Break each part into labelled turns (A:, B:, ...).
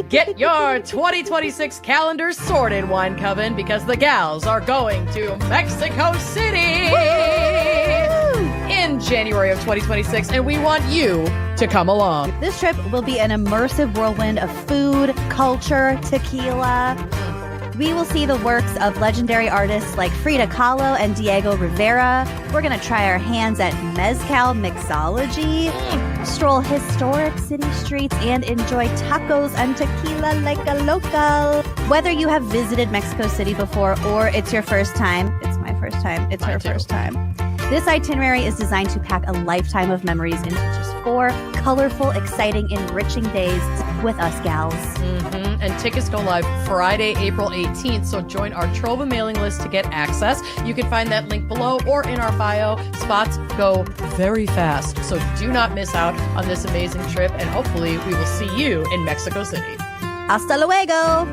A: Get your 2026 calendar sorted, Wine Coven, because the gals are going to Mexico City in January of 2026, and we want you to come along.
B: This trip will be an immersive whirlwind of food, culture, tequila. We will see the works of legendary artists like Frida Kahlo and Diego Rivera. We're going to try our hands at mezcal mixology, stroll historic city streets, and enjoy tacos and tequila like a local. Whether you have visited Mexico City before or it's your first time, it's my first time, it's her first time. This itinerary is designed to pack a lifetime of memories into just 4 colorful, exciting, enriching days with us gals.
A: And tickets go live Friday, April 18th, so join our Trova mailing list to get access. You can find that link below or in our bio. Spots go very fast, so do not miss out on this amazing trip, and hopefully we will see you in Mexico City.
B: Hasta luego!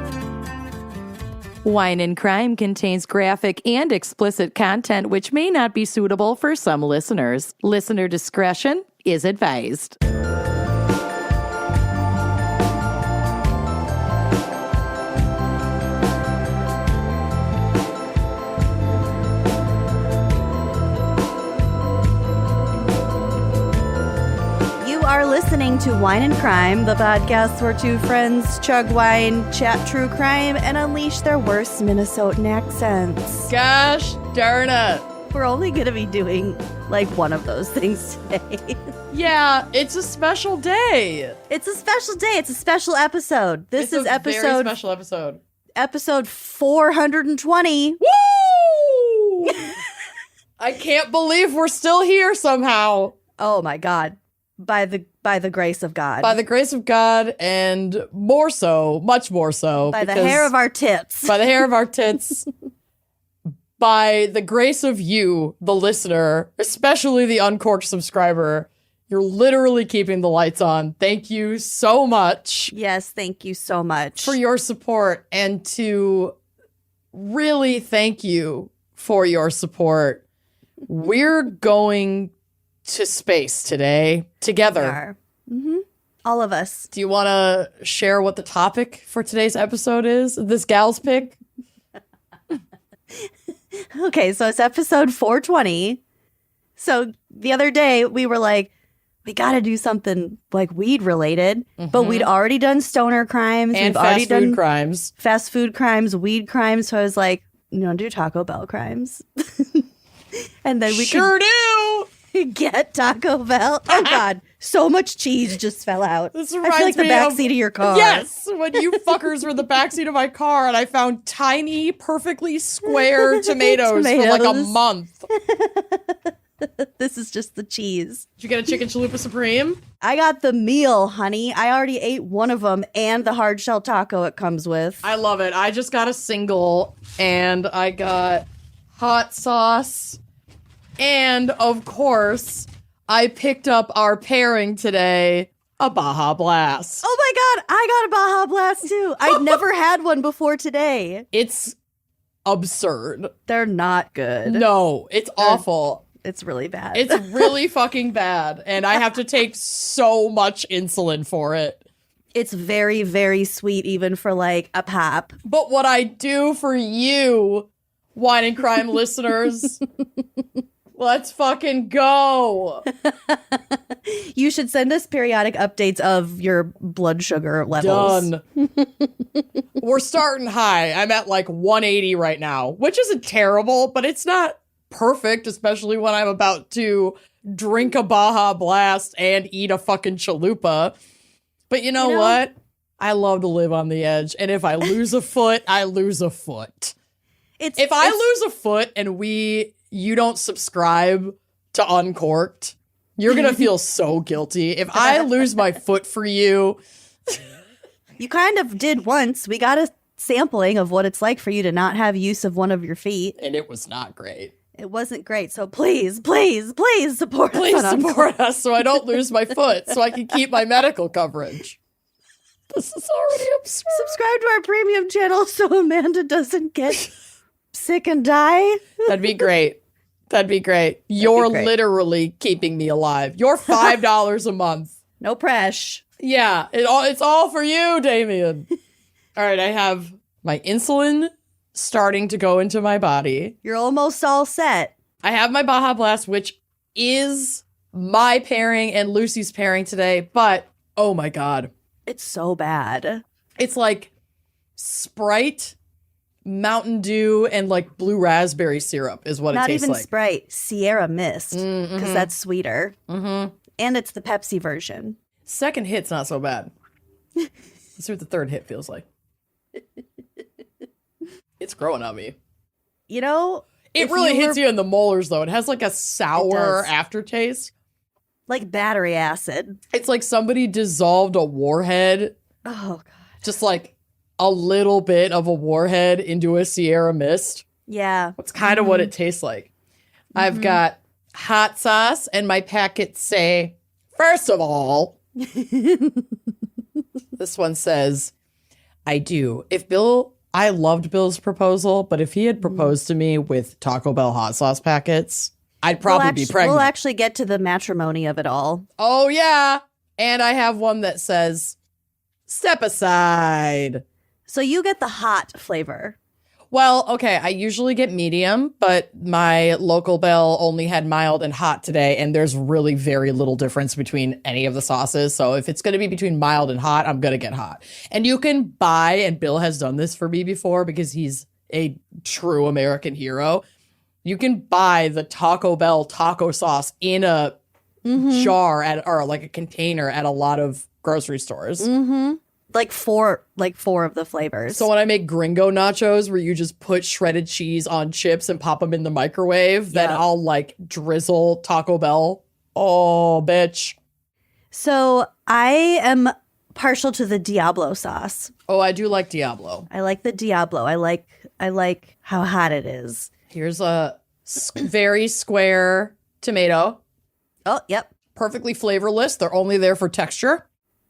A: Wine and Crime contains graphic and explicit content which may not be suitable for some listeners. Listener discretion is advised.
B: Are listening to Wine and Crime, the podcast where 2 friends chug wine, chat true crime, and unleash their worst Minnesotan accents.
A: Gosh darn it.
B: We're only going to be doing like one of those things today.
A: Yeah, it's a special day.
B: It's a special day. It's a special episode. This is
A: very special episode.
B: Episode 420.
A: Woo! I can't believe we're still here somehow.
B: Oh my God. By the grace of God.
A: By the grace of God, and more so, much more so.
B: By the hair of our tits.
A: By the hair of our tits. By the grace of you, the listener, especially the Uncorked subscriber. You're literally keeping the lights on. Thank you so much.
B: Yes, thank you so much.
A: For your support, and to really thank you for your support. We're going to space today together.
B: We are. Mm-hmm. All of us.
A: Do you want to share what the topic for today's episode is? This gal's pick?
B: Okay, so it's episode 420. So the other day we were like, we got to do something like weed related, but we'd already done stoner crimes.
A: And
B: We've already done
A: crimes.
B: Fast food crimes, weed crimes. So I was like, you know, do Taco Bell crimes. And then we could get Taco Bell. Oh God, so much cheese just fell out.
A: This
B: I feel like the backseat of your car.
A: Yes, when you fuckers were in the backseat of my car and I found tiny, perfectly square tomatoes for like a month.
B: This is just the cheese.
A: Did you get a chicken chalupa supreme?
B: I got the meal, honey. I already ate one of them and the hard shell taco it comes with.
A: I love it. I just got a single and I got hot sauce. And, of course, I picked up our pairing today, a Baja Blast.
B: Oh my God, I got a Baja Blast too. I'd never had one before today.
A: It's absurd.
B: They're not good.
A: No, it's awful.
B: It's really bad.
A: It's really fucking bad. And I have to take so much insulin for it.
B: It's very, very sweet, even for like a pop.
A: But what I do for you, Wine and Crime listeners... Let's fucking go.
B: You should send us periodic updates of your blood sugar levels.
A: Done. We're starting high. I'm at like 180 right now, which isn't terrible, but it's not perfect, especially when I'm about to drink a Baja Blast and eat a fucking chalupa. But you know what? I love to live on the edge. And if I lose a foot, I lose a foot. If I lose a foot and you don't subscribe to Uncorked, you're going to feel so guilty. If I lose my foot for you.
B: You kind of did once. We got a sampling of what it's like for you to not have use of one of your feet.
A: And it was not great.
B: It wasn't great. So please, please, please support us.
A: Please support us so I don't lose my foot, so I can keep my medical coverage. This is already absurd.
B: Subscribe to our premium channel so Amanda doesn't get sick and die.
A: That'd be great. That'd be great. You're literally keeping me alive. You're $5 a month.
B: No presh.
A: Yeah, it's all for you, Damien. All right, I have my insulin starting to go into my body.
B: You're almost all set.
A: I have my Baja Blast, which is my pairing and Lucy's pairing today, but oh my God.
B: It's so bad.
A: It's like Sprite, Mountain Dew, and like blue raspberry syrup is what it tastes like.
B: Not even Sprite, Sierra Mist, because that's sweeter. Mm-hmm. And it's the Pepsi version.
A: Second hit's not so bad. Let's see what the third hit feels like. It's growing on me.
B: You know,
A: it really hits you in the molars, though. It has like a sour aftertaste.
B: Like battery acid.
A: It's like somebody dissolved a warhead.
B: Oh, God.
A: Just like a little bit of a warhead into a Sierra Mist.
B: Yeah.
A: That's kind of what it tastes like. I've got hot sauce, and my packets say, first of all, this one says, I do. I loved Bill's proposal, but if he had proposed to me with Taco Bell hot sauce packets, I'd probably be pregnant.
B: We'll actually get to the matrimony of it all.
A: Oh, yeah. And I have one that says, step aside.
B: So you get the hot flavor.
A: Well, okay, I usually get medium, but my local Bell only had mild and hot today, and there's really very little difference between any of the sauces. So if it's going to be between mild and hot, I'm going to get hot. And you can buy, and Bill has done this for me before because he's a true American hero. You can buy the Taco Bell taco sauce in a jar or like a container at a lot of grocery stores.
B: Mm-hmm. Like four of the flavors.
A: So when I make gringo nachos where you just put shredded cheese on chips and pop them in the microwave, then I'll like drizzle Taco Bell. Oh, bitch.
B: So I am partial to the Diablo sauce.
A: Oh, I do like Diablo.
B: I like the Diablo. I like how hot it is.
A: Here's a very square tomato.
B: Oh, yep.
A: Perfectly flavorless. They're only there for texture.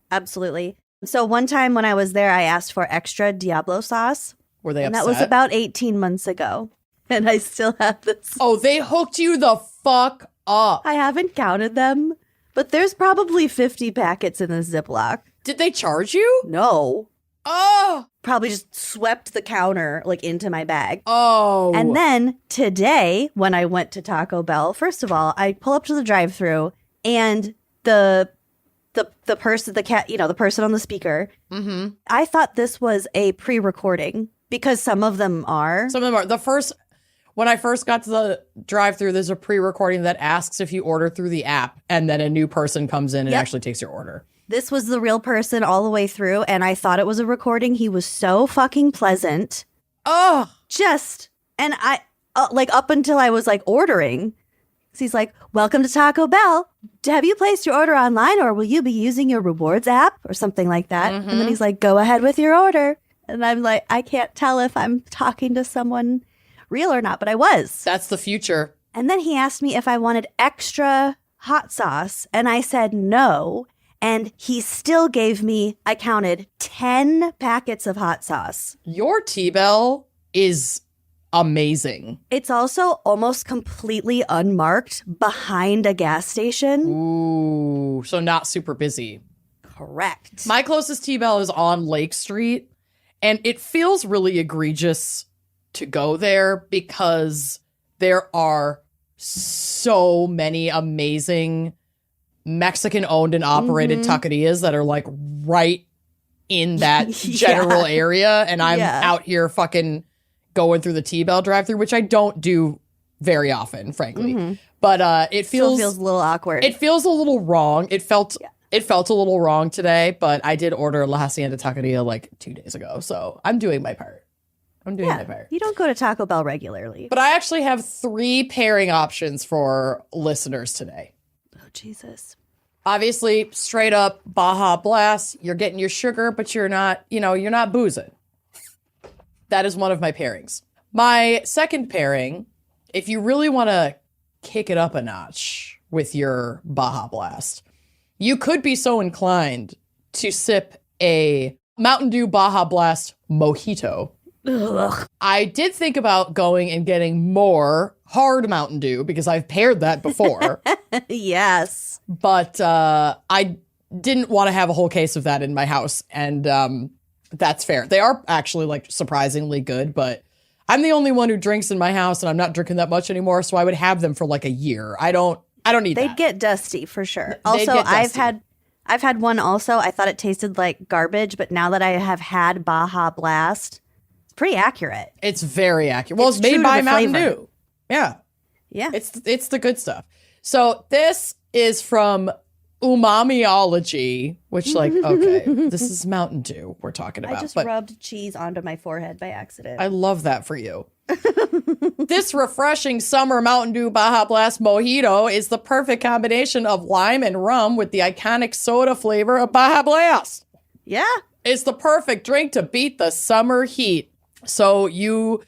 B: Absolutely. So one time when I was there, I asked for extra Diablo sauce.
A: Were they
B: upset?
A: upset?
B: That was about 18 months ago. And I still have this.
A: Oh, they hooked you the fuck up.
B: I haven't counted them, but there's probably 50 packets in this Ziploc.
A: Did they charge you?
B: No.
A: Oh.
B: Probably just swept the counter like into my bag.
A: Oh.
B: And then today, when I went to Taco Bell, first of all, I pull up to the drive-thru and the person, the person on the speaker, I thought this was a pre-recording because some of them are.
A: Some of them are. When I first got to the drive-thru, there's a pre-recording that asks if you order through the app, and then a new person comes in and actually takes your order.
B: This was the real person all the way through, and I thought it was a recording. He was so fucking pleasant.
A: Oh.
B: And I, up until I was like ordering, he's like, welcome to Taco Bell. Have you placed your order online or will you be using your rewards app or something like that? And then he's like, go ahead with your order. And I'm like, I can't tell if I'm talking to someone real or not, but I was.
A: That's the future.
B: And then he asked me if I wanted extra hot sauce. And I said no. And he still gave me, I counted 10 packets of hot sauce.
A: Your T-Bell is amazing.
B: It's also almost completely unmarked behind a gas station.
A: Ooh, so not super busy.
B: Correct.
A: My closest T-Bell is on Lake Street, and it feels really egregious to go there because there are so many amazing Mexican-owned and operated taquerias that are like right in that general area, and I'm out here fucking going through the T-Bell drive-thru, which I don't do very often, frankly. But it feels
B: a little awkward.
A: It feels a little wrong. It felt a little wrong today, but I did order La Hacienda Taqueria like 2 days ago, so I'm doing my part. My part.
B: You don't go to Taco Bell regularly.
A: But I actually have 3 pairing options for listeners today.
B: Oh, Jesus.
A: Obviously, straight up Baja Blast. You're getting your sugar, but you're not boozing. That is one of my pairings. My second pairing, if you really want to kick it up a notch with your Baja Blast, you could be so inclined to sip a Mountain Dew Baja Blast mojito.
B: Ugh.
A: I did think about going and getting more hard Mountain Dew because I've paired that before.
B: Yes.
A: But I didn't want to have a whole case of that in my house. And that's fair. They are actually like surprisingly good, but I'm the only one who drinks in my house and I'm not drinking that much anymore. So I would have them for like a year. I don't need
B: They'd
A: that.
B: get dusty for sure.
A: They'd
B: Also,
A: get dusty.
B: I've had one also. I thought it tasted like garbage, but now that I have had Baja Blast, it's pretty accurate.
A: It's very accurate. Well, it's
B: true
A: made
B: to
A: by
B: the
A: Mountain
B: flavor.
A: Dew. Yeah.
B: Yeah.
A: It's the good stuff. So this is from Umamiology, which like, okay, this is Mountain Dew we're talking about.
B: I just
A: but
B: rubbed cheese onto my forehead by accident.
A: I love that for you. This refreshing summer Mountain Dew Baja Blast Mojito is the perfect combination of lime and rum with the iconic soda flavor of Baja Blast.
B: Yeah.
A: It's the perfect drink to beat the summer heat. So you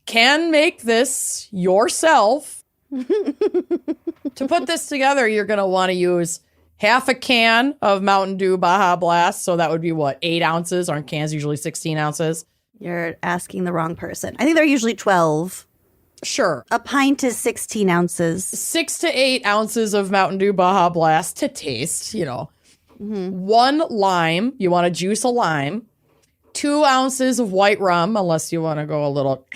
A: can make this yourself. To put this together, you're going to want to use half a can of Mountain Dew Baja Blast. So that would be what, 8 ounces? Aren't cans usually 16 ounces?
B: You're asking the wrong person. I think they're usually 12.
A: Sure.
B: A pint is 16 ounces.
A: 6 to 8 ounces of Mountain Dew Baja Blast to taste, 1 lime. You want to juice a lime. 2 ounces of white rum, unless you want to go a little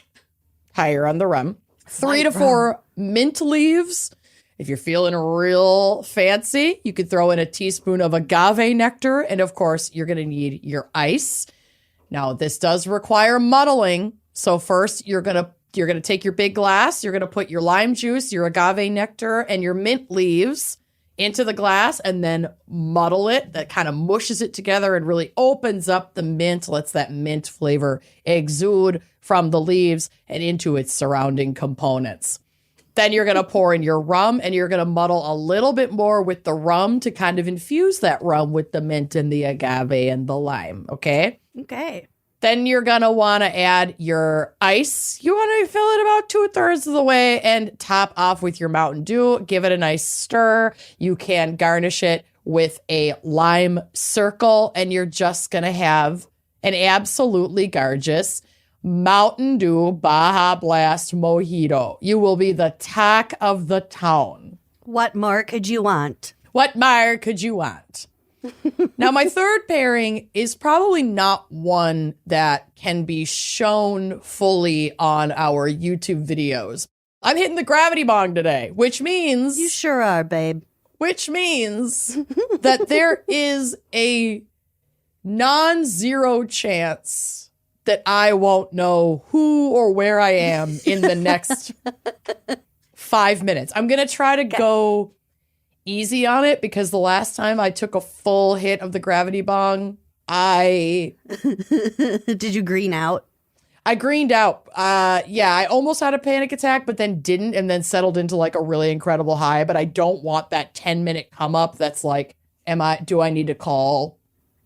A: higher on the rum. 3 to 4 mint leaves. If you're feeling real fancy, you could throw in a teaspoon of agave nectar. And of course, you're going to need your ice. Now, this does require muddling. So first, you're going to take your big glass. You're going to put your lime juice, your agave nectar, and your mint leaves into the glass and then muddle it. That kind of mushes it together and really opens up the mint, lets that mint flavor exude from the leaves and into its surrounding components. Then you're going to pour in your rum and you're going to muddle a little bit more with the rum to kind of infuse that rum with the mint and the agave and the lime. Okay.
B: Okay.
A: Then you're going to want to add your ice. You want to fill it about 2/3 of the way and top off with your Mountain Dew. Give it a nice stir. You can garnish it with a lime circle and you're just going to have an absolutely gorgeous Mountain Dew Baja Blast Mojito. You will be the talk of the town.
B: What more could you want?
A: What more could you want? Now, my third pairing is probably not one that can be shown fully on our YouTube videos. I'm hitting the gravity bong today, which means...
B: You sure are, babe.
A: Which means that there is a non-zero chance that I won't know who or where I am in the next 5 minutes. I'm going to try to go easy on it because the last time I took a full hit of the gravity bong,
B: Did you green out?
A: I greened out. Yeah, I almost had a panic attack, but then didn't, and then settled into like a really incredible high. But I don't want that 10-minute come up that's like, do I need to call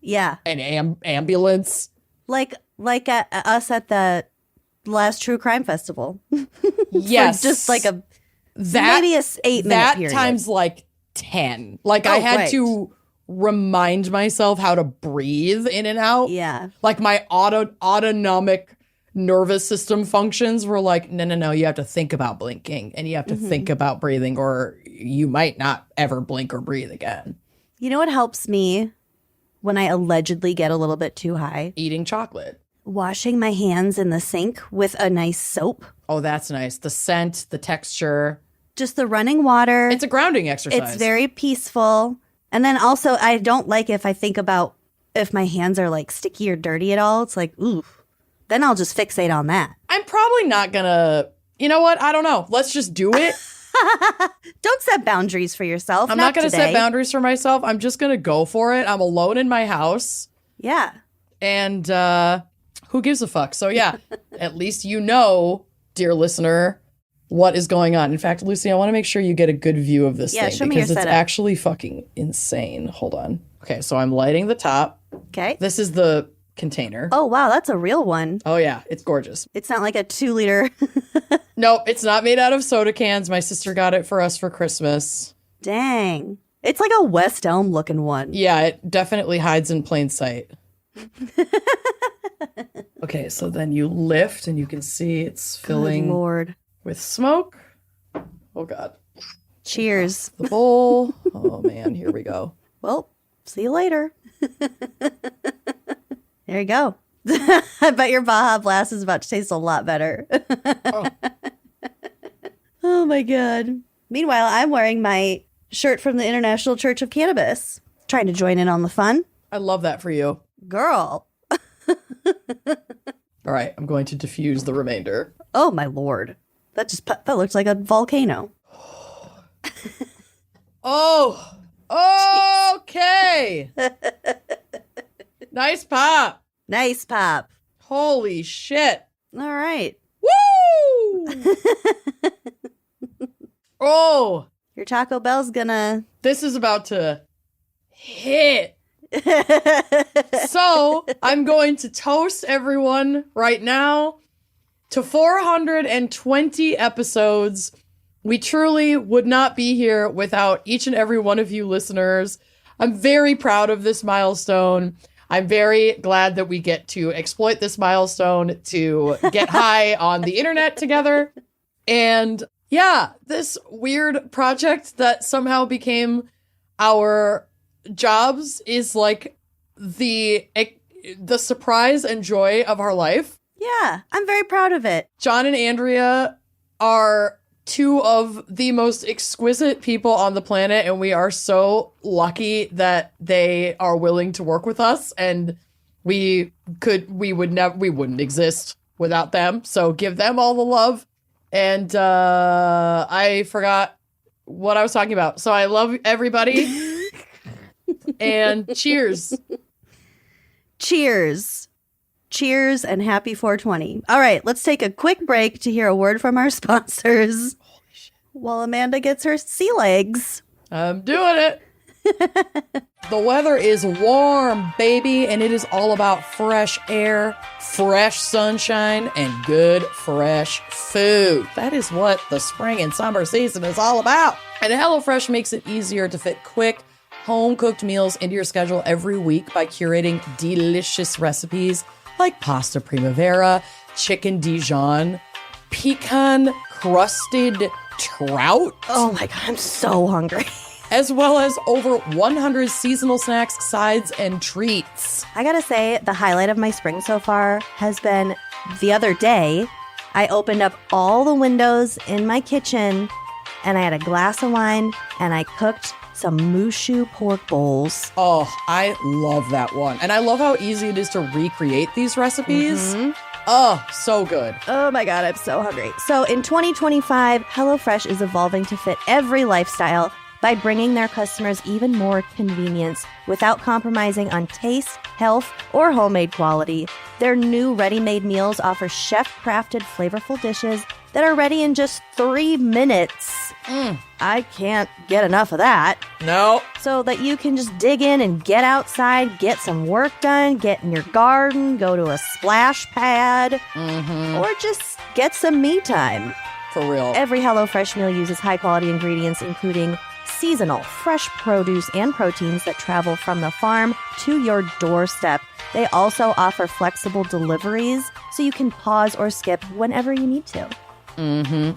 A: an ambulance?
B: Like us at the last True Crime Festival.
A: Yes.
B: Just like maybe a 8-minute period.
A: Times like 10. Like I had to remind myself how to breathe in and out.
B: Yeah.
A: Like my autonomic nervous system functions were like, no, you have to think about blinking and you have to think about breathing or you might not ever blink or breathe again.
B: You know what helps me when I allegedly get a little bit too high?
A: Eating chocolate.
B: Washing my hands in the sink with a nice soap.
A: Oh, that's nice. The scent, the texture.
B: Just the running water.
A: It's a grounding exercise.
B: It's very peaceful. And then also, I don't like if I think about if my hands are like sticky or dirty at all. It's like, ooh. Then I'll just fixate on that.
A: I'm probably not gonna, you know what? I don't know. Let's just do it.
B: Don't set boundaries for yourself.
A: I'm not going to
B: today.
A: set boundaries for myself. I'm just going to go for it. I'm alone in my house.
B: Yeah.
A: And who gives a fuck? So yeah, at least you know, dear listener, what is going on. In fact, Lucy, I want to make sure you get a good view of this thing
B: show me
A: because
B: your
A: it's
B: setup.
A: actually fucking insane. Hold on. Okay, so I'm lighting the top.
B: Okay.
A: This is the container.
B: Oh, wow. That's a real one.
A: Oh yeah, it's gorgeous.
B: It's not like a 2-liter.
A: Nope, it's not made out of soda cans. My sister got it for us for Christmas.
B: Dang. It's like a West Elm looking one.
A: Yeah, it definitely hides in plain sight. Okay, so then you lift and you can see it's filling
B: Good Lord.
A: with smoke. Oh God.
B: Cheers.
A: The bowl. Oh man, here we go.
B: Well, See you later. There you go. I bet your Baja Blast is about to taste a lot better.
A: Oh.
B: Oh my God. Meanwhile, I'm wearing my shirt from the International Church of Cannabis. Trying to join in on the fun.
A: I love that for you.
B: Girl.
A: All right, I'm going to diffuse the remainder.
B: Oh my Lord. That looks like a volcano.
A: Oh, okay. Nice pop.
B: Nice pop.
A: Holy shit.
B: All right.
A: Woo! Oh,
B: Your Taco Bell's gonna...
A: this is about to hit. So I'm going to toast everyone right now to 420 episodes. We truly would not be here without each and every one of you listeners. I'm very proud of this milestone. I'm very glad that we get to exploit this milestone to get high on the internet together. And yeah, this weird project that somehow became our jobs is like the surprise and joy of our life.
B: Yeah, I'm very proud of it.
A: John and Andrea are two of the most exquisite people on the planet, and we are so lucky that they are willing to work with us, and we wouldn't exist without them. So give them all the love. And I forgot what I was talking about. So I love everybody. And cheers.
B: Cheers. Cheers and happy 420. All right, let's take a quick break to hear a word from our sponsors.
A: Holy shit.
B: While Amanda gets her sea legs.
A: I'm doing it. The weather is warm, baby, and it is all about fresh air, fresh sunshine, and good fresh food. That is what the spring and summer season is all about. And HelloFresh makes it easier to fit quick, home-cooked meals into your schedule every week by curating delicious recipes like pasta primavera, chicken Dijon, pecan-crusted trout.
B: Oh my God, I'm so hungry.
A: As well as over 100 seasonal snacks, sides, and treats.
B: I gotta say, the highlight of my spring so far has been the other day, I opened up all the windows in my kitchen and I had a glass of wine and I cooked some mushu pork bowls.
A: Oh, I love that one. And I love how easy it is to recreate these recipes.
B: Mm-hmm.
A: Oh, so good.
B: Oh my God, I'm so hungry. So in 2025, HelloFresh is evolving to fit every lifestyle by bringing their customers even more convenience without compromising on taste, health, or homemade quality. Their new ready-made meals offer chef-crafted flavorful dishes that are ready in just 3 minutes. I can't get enough of that.
A: No.
B: So that you can just dig in and get outside, get some work done, get in your garden, go to a splash pad, or just get some me time.
A: For real.
B: Every HelloFresh meal uses high-quality ingredients, including seasonal, fresh produce and proteins that travel from the farm to your doorstep. They also offer flexible deliveries, so you can pause or skip whenever you need to.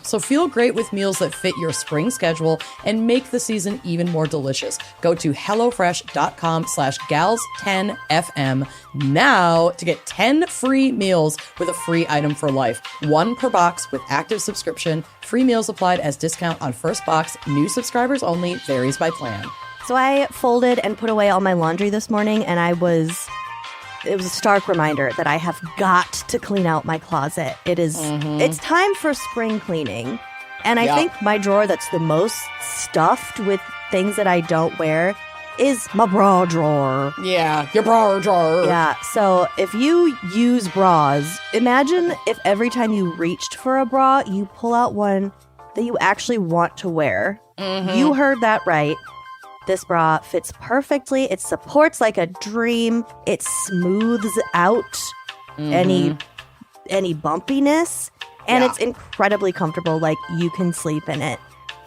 A: So feel great with meals that fit your spring schedule and make the season even more delicious. Go to HelloFresh.com/gals10FM now to get 10 free meals with a free item for life. 1 per box with active subscription. Free meals applied as discount on first box. New subscribers only. Varies by plan.
B: So I folded and put away all my laundry this morning, and it was a stark reminder that I have got to clean out my closet. It's time for spring cleaning. And I think my drawer that's the most stuffed with things that I don't wear is my bra drawer.
A: Yeah, your bra drawer.
B: Yeah, so if you use bras, imagine if every time you reached for a bra, you pull out one that you actually want to wear. You heard that right. This bra fits perfectly. It supports like a dream. It smooths out any bumpiness. And it's incredibly comfortable, like you can sleep in it.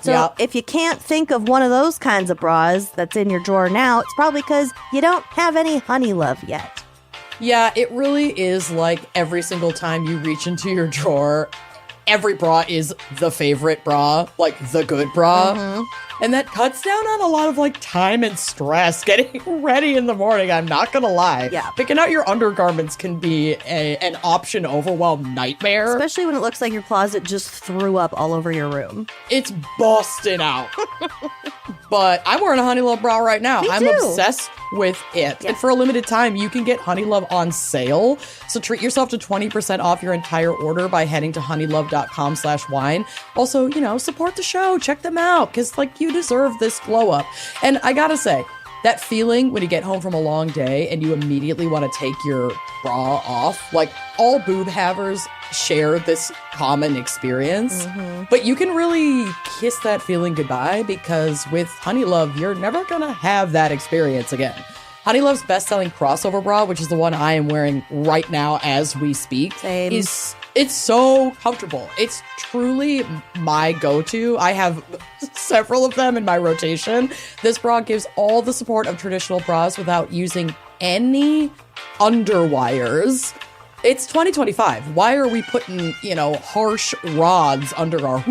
B: So if you can't think of one of those kinds of bras that's in your drawer now, it's probably because you don't have any honey love yet.
A: Yeah, it really is like every single time you reach into your drawer, every bra is the favorite bra, like the good bra.
B: Mm-hmm.
A: And that cuts down on a lot of like time and stress getting ready in the morning. I'm not going to lie.
B: Yeah.
A: Picking out your undergarments can be an option overwhelm nightmare.
C: Especially when it looks like your closet just threw up all over your room.
A: It's busting out. But I'm wearing a Honeylove bra right now.
B: Me
A: I'm
B: too.
A: obsessed with it.
B: Yeah.
A: And for a limited time, you can get Honeylove on sale. So treat yourself to 20% off your entire order by heading to honeylove.com/wine. Also, support the show. Check them out because, you deserve this glow up. And I gotta say, that feeling when you get home from a long day and you immediately want to take your bra off, all boob havers share this common experience.
B: Mm-hmm.
A: But you can really kiss that feeling goodbye because with Honeylove, you're never going to have that experience again. Honeylove's best-selling crossover bra, which is the one I am wearing right now as we speak,
C: Same.
A: it's so comfortable. It's truly my go-to. I have several of them in my rotation. This bra gives all the support of traditional bras without using any underwires. It's 2025. Why are we putting, harsh rods under our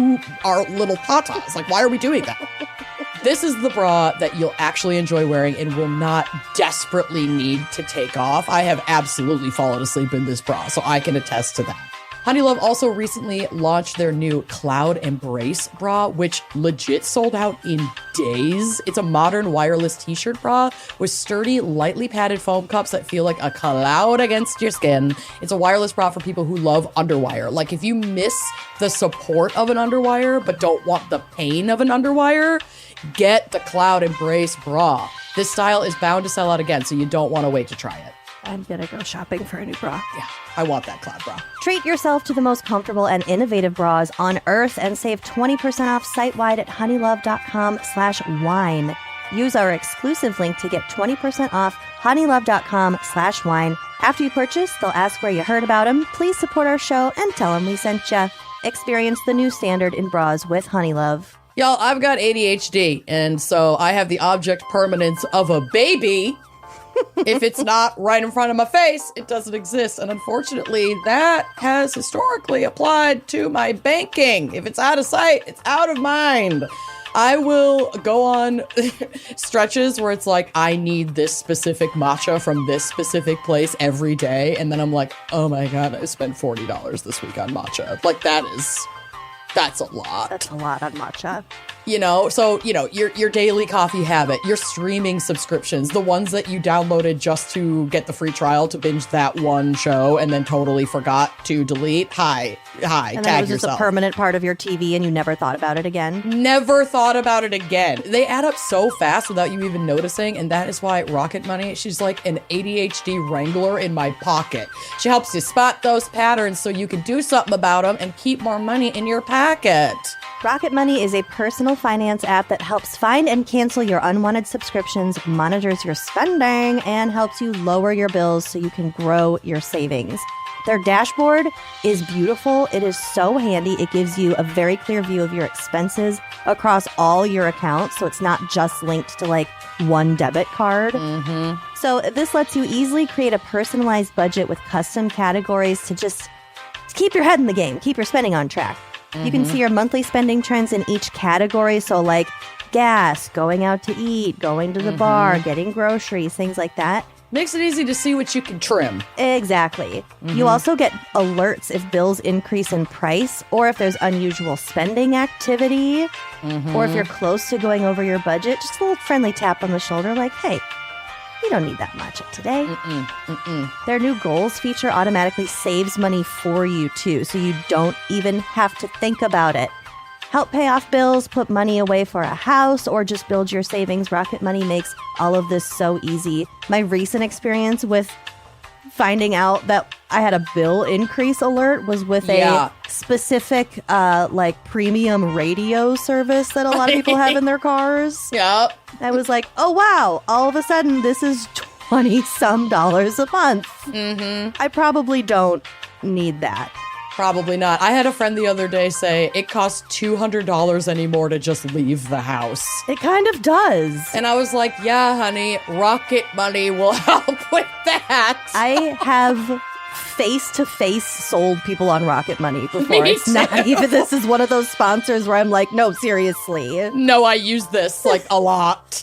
A: little tatas? Why are we doing that? This is the bra that you'll actually enjoy wearing and will not desperately need to take off. I have absolutely fallen asleep in this bra, so I can attest to that. Honeylove also recently launched their new Cloud Embrace bra, which legit sold out in days. It's a modern wireless t-shirt bra with sturdy, lightly padded foam cups that feel like a cloud against your skin. It's a wireless bra for people who love underwire. If you miss the support of an underwire but don't want the pain of an underwire, get the Cloud Embrace bra. This style is bound to sell out again, so you don't want to wait to try it.
C: I'm gonna go shopping for a new bra.
A: Yeah, I want that Cloud bra.
B: Treat yourself to the most comfortable and innovative bras on earth and save 20% off site-wide at honeylove.com/wine. Use our exclusive link to get 20% off honeylove.com/wine. After you purchase, they'll ask where you heard about them. Please support our show and tell them we sent you. Experience the new standard in bras with Honeylove.
A: Y'all, I've got ADHD, and so I have the object permanence of a baby. If it's not right in front of my face, it doesn't exist. And unfortunately, that has historically applied to my banking. If it's out of sight, it's out of mind. I will go on stretches where it's I need this specific matcha from this specific place every day. And then I'm like, oh my God, I spent $40 this week on matcha. That's a lot.
C: That's a lot on matcha.
A: Your daily coffee habit, your streaming subscriptions, the ones that you downloaded just to get the free trial to binge that one show and then totally forgot to delete. Hi,
C: And then
A: tag
C: it was just
A: yourself.
C: a permanent part of your TV and you never thought about it again.
A: Never thought about it again. They add up so fast without you even noticing, and that is why Rocket Money, she's like an ADHD wrangler in my pocket. She helps you spot those patterns so you can do something about them and keep more money in your pocket.
B: Rocket Money is a personal finance app that helps find and cancel your unwanted subscriptions, monitors your spending, and helps you lower your bills so you can grow your savings. Their dashboard is beautiful. It is so handy. It gives you a very clear view of your expenses across all your accounts, so it's not just linked to one debit card.
A: Mm-hmm.
B: So this lets you easily create a personalized budget with custom categories to just keep your head in the game, keep your spending on track. You can see your monthly spending trends in each category. So gas, going out to eat, going to the bar, getting groceries, things like that.
A: Makes it easy to see what you can trim.
B: Exactly. You also get alerts if bills increase in price or if there's unusual spending activity or if you're close to going over your budget. Just a little friendly tap on the shoulder hey, you don't need that much today. Their new goals feature automatically saves money for you too, so you don't even have to think about it. Help pay off bills, put money away for a house, or just build your savings. Rocket Money makes all of this so easy. My recent experience with finding out that I had a bill increase alert was with a specific premium radio service that a lot of people have in their cars.
A: Yep.
B: I was like, oh wow, all of a sudden this is $20-some a month. I probably don't need that.
A: Probably not. I had a friend the other day say it costs $200 anymore to just leave the house.
B: It kind of does.
A: And I was like, yeah, honey, Rocket Money will help with that.
B: I have
C: face-to-face sold people on Rocket Money before.
A: Me
C: It's not
A: too.
C: even, this is one of those sponsors where I'm like, no, seriously.
A: No, I use this like a lot.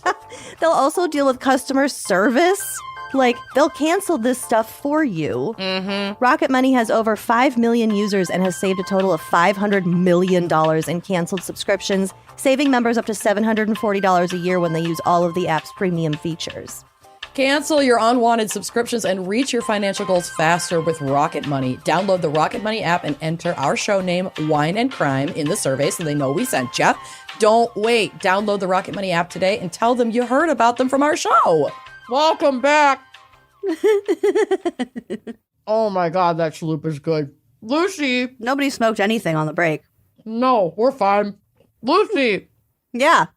C: They'll also deal with customer service. Like, they'll cancel this stuff for you.
A: Mm-hmm.
C: Rocket Money has over 5 million users and has saved a total of $500 million in canceled subscriptions, saving members up to $740 a year when they use all of the app's premium features.
A: Cancel your unwanted subscriptions and reach your financial goals faster with Rocket Money. Download the Rocket Money app and enter our show name, Wine and Crime, in the survey so they know we sent you. Don't wait. Download the Rocket Money app today and tell them you heard about them from our show. Welcome back. Oh my God, that chalupa's good. Lucy.
C: Nobody smoked anything on the break.
A: No, we're fine. Lucy,
C: Yeah.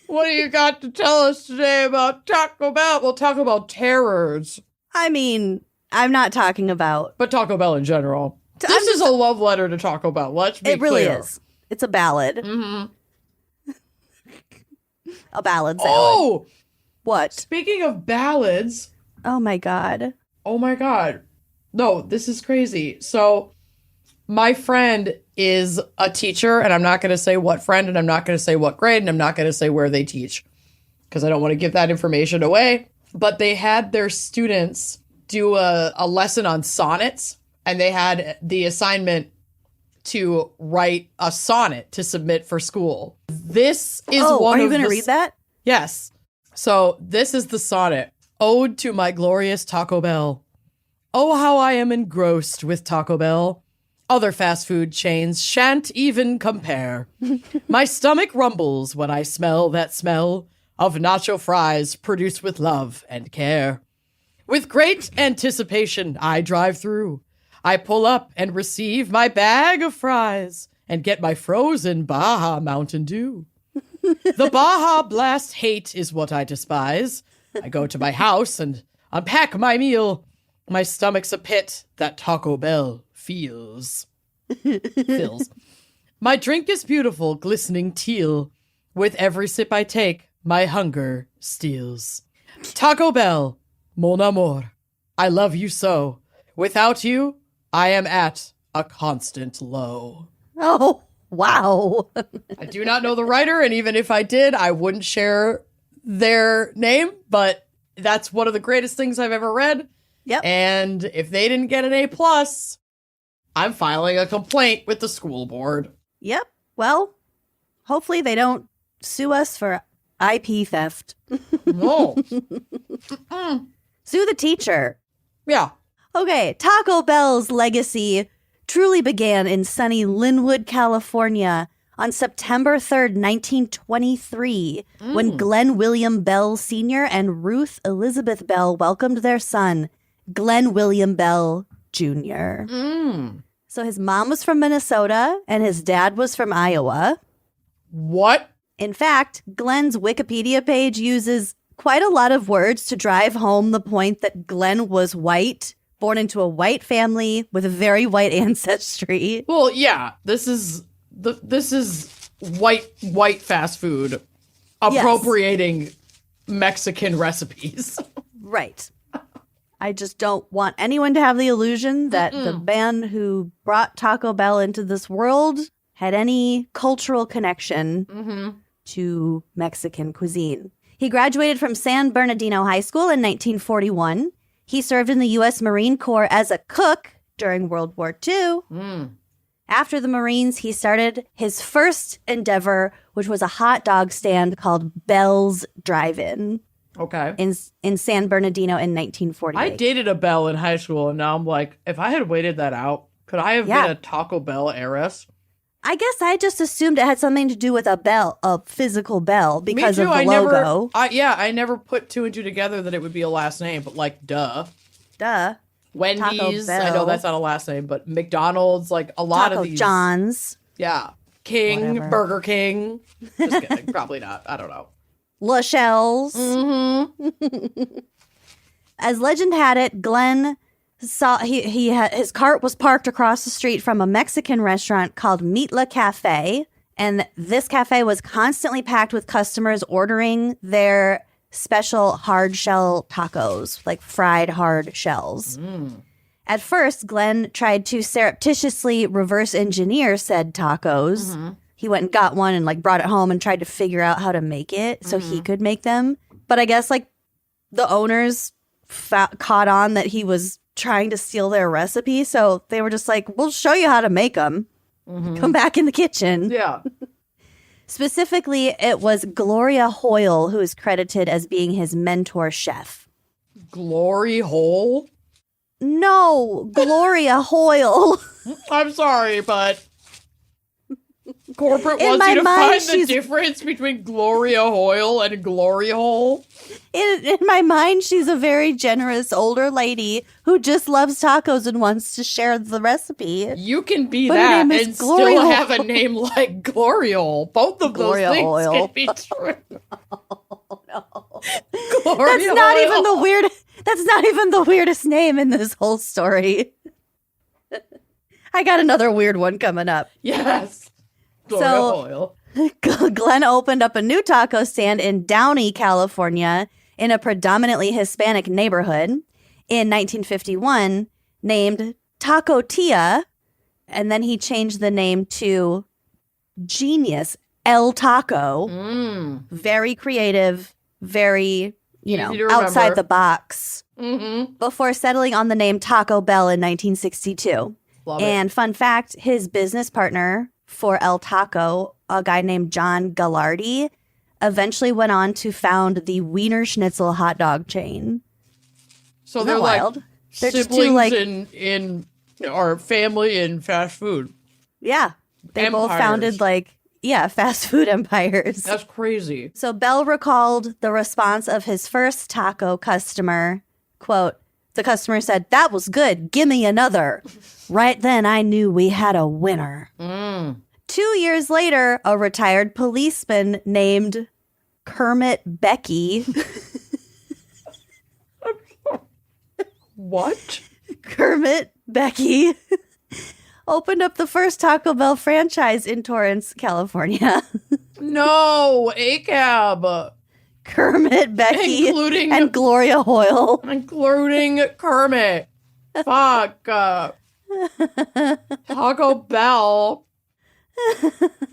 A: what do you got to tell us today about Taco Bell? We'll talk about terrors,
C: I mean, I'm not talking about...
A: but Taco Bell in general. This is a love letter to Taco Bell. Let's be
C: It really
A: clear.
C: is. It's a ballad.
A: Mm-hmm.
C: A ballad salad.
A: Oh,
C: What?
A: speaking of ballads,
C: Oh my God.
A: oh my God. No, this is crazy. So my friend is a teacher, and I'm not going to say what friend, and I'm not going to say what grade, and I'm not going to say where they teach because I don't want to give that information away. But they had their students do a lesson on sonnets, and they had the assignment to write a sonnet to submit for school. This is one
C: are you
A: of
C: going to
A: the
C: read that?
A: Yes. So this is the sonnet. Ode to my glorious Taco Bell. Oh, how I am engrossed with Taco Bell. Other fast food chains shan't even compare. My stomach rumbles when I smell that smell of nacho fries produced with love and care. With great anticipation, I drive through. I pull up and receive my bag of fries and get my frozen Baja Mountain Dew. The Baja Blast hate is what I despise. I go to my house and unpack my meal. My stomach's a pit that Taco Bell fills. My drink is beautiful, glistening teal. With every sip I take, my hunger steals. Taco Bell, mon amour, I love you so. Without you, I am at a constant low.
C: Oh, wow.
A: I do not know the writer, and even if I did, I wouldn't share their name, but that's one of the greatest things I've ever read.
C: Yep.
A: And if they didn't get an A+, I'm filing a complaint with the school board.
C: Yep. Well, hopefully they don't sue us for IP theft.
A: No.
C: Sue the teacher.
A: Yeah.
C: Okay, Taco Bell's legacy truly began in sunny Linwood, California on September 3rd, 1923, when Glenn William Bell Sr. and Ruth Elizabeth Bell welcomed their son, Glenn William Bell Jr. So his mom was from Minnesota and his dad was from Iowa.
A: What?
C: In fact, Glenn's Wikipedia page uses quite a lot of words to drive home the point that Glenn was white, born into a white family with a very white ancestry.
A: Well, yeah. This is white fast food appropriating Mexican recipes.
C: Right. I just don't want anyone to have the illusion that the man who brought Taco Bell into this world had any cultural connection to Mexican cuisine. He graduated from San Bernardino High School in 1941. He served in the U.S. Marine Corps as a cook during World War II. After the Marines, he started his first endeavor, which was a hot dog stand called Bell's Drive-In.
A: Okay.
C: In San Bernardino in 1948.
A: I dated a Bell in high school, and now I'm like, if I had waited that out, could I have been a Taco Bell heiress?
C: I guess I just assumed it had something to do with a bell, a physical bell, because
A: Me too.
C: of the logo.
A: I never put two and two together that it would be a last name, but like, duh.
C: Duh.
A: Wendy's,
C: Taco
A: I know
C: Bell.
A: that's not a last name, but McDonald's, like a lot
C: Taco
A: of these.
C: John's.
A: Yeah. King,
C: Whatever.
A: Burger King. Just kidding. Probably not. I don't know.
C: Lachelle's. As legend had it, Glenn saw his cart was parked across the street from a Mexican restaurant called Mitla Cafe, and this cafe was constantly packed with customers ordering their special hard shell tacos, like fried hard shells. At first, Glenn tried to surreptitiously reverse engineer said tacos. He went and got one and like brought it home and tried to figure out how to make it so he could make them. But I guess like the owners caught on that he was trying to steal their recipe. So they were just like, we'll show you how to make them. Come back in the kitchen.
A: Yeah.
C: Specifically, it was Gloria Hoyle who is credited as being his mentor chef.
A: Glory hole?
C: No, Gloria Hoyle.
A: I'm sorry, but corporate
C: In
A: wants
C: my
A: you to
C: mind,
A: find the
C: she's-
A: difference between Gloria Hoyle and Glory Hole.
C: In my mind, she's a very generous older lady who just loves tacos and wants to share the recipe.
A: You can be
C: But her
A: that
C: name is
A: and
C: Glory
A: still
C: Hole.
A: have a name like Glory Hole. Both of
C: Gloria
A: those things
C: Hoyle.
A: can be true.
C: That's
A: Gloria
C: not
A: Hoyle.
C: even the weird. That's not even the weirdest name in this whole story. I got another weird one coming up.
A: Yes. Gloria
C: So-
A: Hoyle.
C: Glenn opened up a new taco stand in Downey, California, in a predominantly Hispanic neighborhood in 1951, named Taco Tia, and then he changed the name to Genius El Taco. Very creative, very,
A: Easy to remember.
C: outside the box.
A: Mm-hmm.
C: Before settling on the name Taco Bell in 1962.
A: Love it.
C: And fun fact, his business partner for El Taco, a guy named John Gallardi, eventually went on to found the Wiener Schnitzel hot dog chain.
A: So
C: Isn't
A: they're
C: that
A: like
C: wild? They're just two,
A: siblings
C: like-
A: in our family in fast food.
C: Yeah. They both
A: Empires.
C: founded fast food empires.
A: That's crazy.
C: So Bell recalled the response of his first taco customer. Quote, the customer said, "That was good. Give me another." Right then, I knew we had a winner. 2 years later, a retired policeman named Kermit Becky.
A: What?
C: Kermit Becky opened up the first Taco Bell franchise in Torrance, California.
A: No, ACAB.
C: Kermit Becky
A: Including-
C: and Gloria Hoyle.
A: Including Kermit. Fuck. Taco Bell.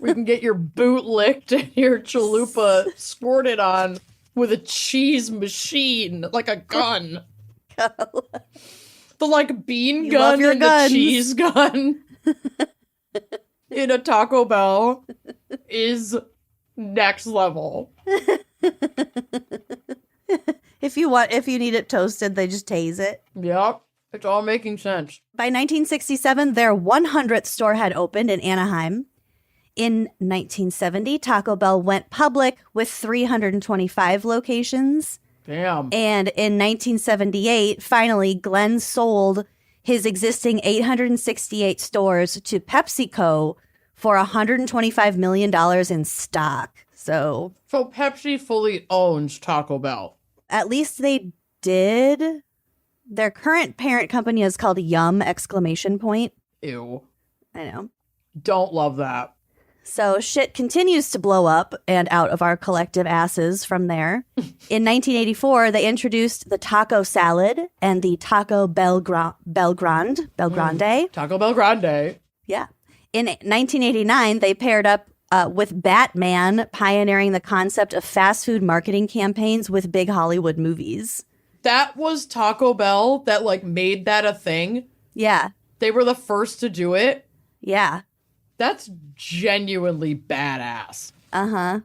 A: We can get your boot licked and your chalupa squirted on with a cheese machine, like a gun. The like bean
C: You
A: gun
C: love your
A: and
C: guns.
A: the cheese gun in a Taco Bell is next level.
C: If you need it toasted, they just tase it.
A: Yep. It's all making sense.
C: By 1967, their 100th store had opened in Anaheim. In 1970, Taco Bell went public with 325 locations.
A: Damn.
C: And in 1978, finally, Glenn sold his existing 868 stores to PepsiCo for $125 million in stock. So
A: So Pepsi fully owns Taco Bell.
C: at least they did. Their current parent company is called Yum! Exclamation point.
A: Ew.
C: I know.
A: Don't love that.
C: So shit continues to blow up and out of our collective asses from there. In 1984, they introduced the taco salad and the Taco Bell Grande.
A: Taco Bell Grande.
C: Yeah. In 1989, they paired up with Batman, pioneering the concept of fast food marketing campaigns with big Hollywood movies.
A: That was Taco Bell that like made that a thing.
C: Yeah.
A: They were the first to do it.
C: Yeah.
A: That's genuinely badass.
C: Uh-huh.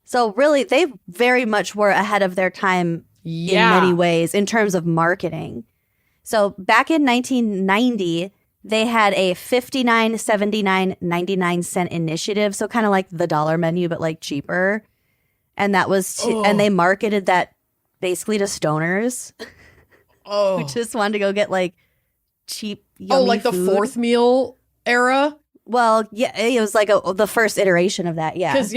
C: So really, they very much were ahead of their time
A: Yeah.
C: in many ways in terms of marketing. So back in 1990, they had a 59, 79, 99 cent initiative. So kind of like the dollar menu, but like cheaper. And that was, and they marketed that basically to stoners
A: Oh.
C: who just wanted to go get like cheap, yummy
A: Like the
C: food.
A: fourth meal era?
C: Well, yeah, it was like the first iteration of that. Yeah.
A: Because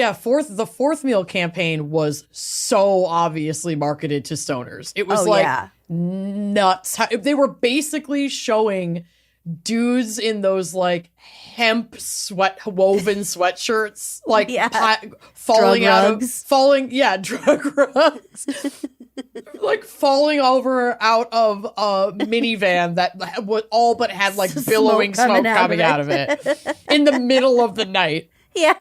A: the fourth meal campaign was so obviously marketed to stoners. It was
C: Oh,
A: like
C: yeah.
A: nuts. They were basically showing dudes in those like hemp woven sweatshirts, like falling
C: drug
A: out
C: rugs.
A: drug rugs, like falling out of a minivan that would all but had like billowing smoke coming out of it in the middle of the night.
C: Yeah.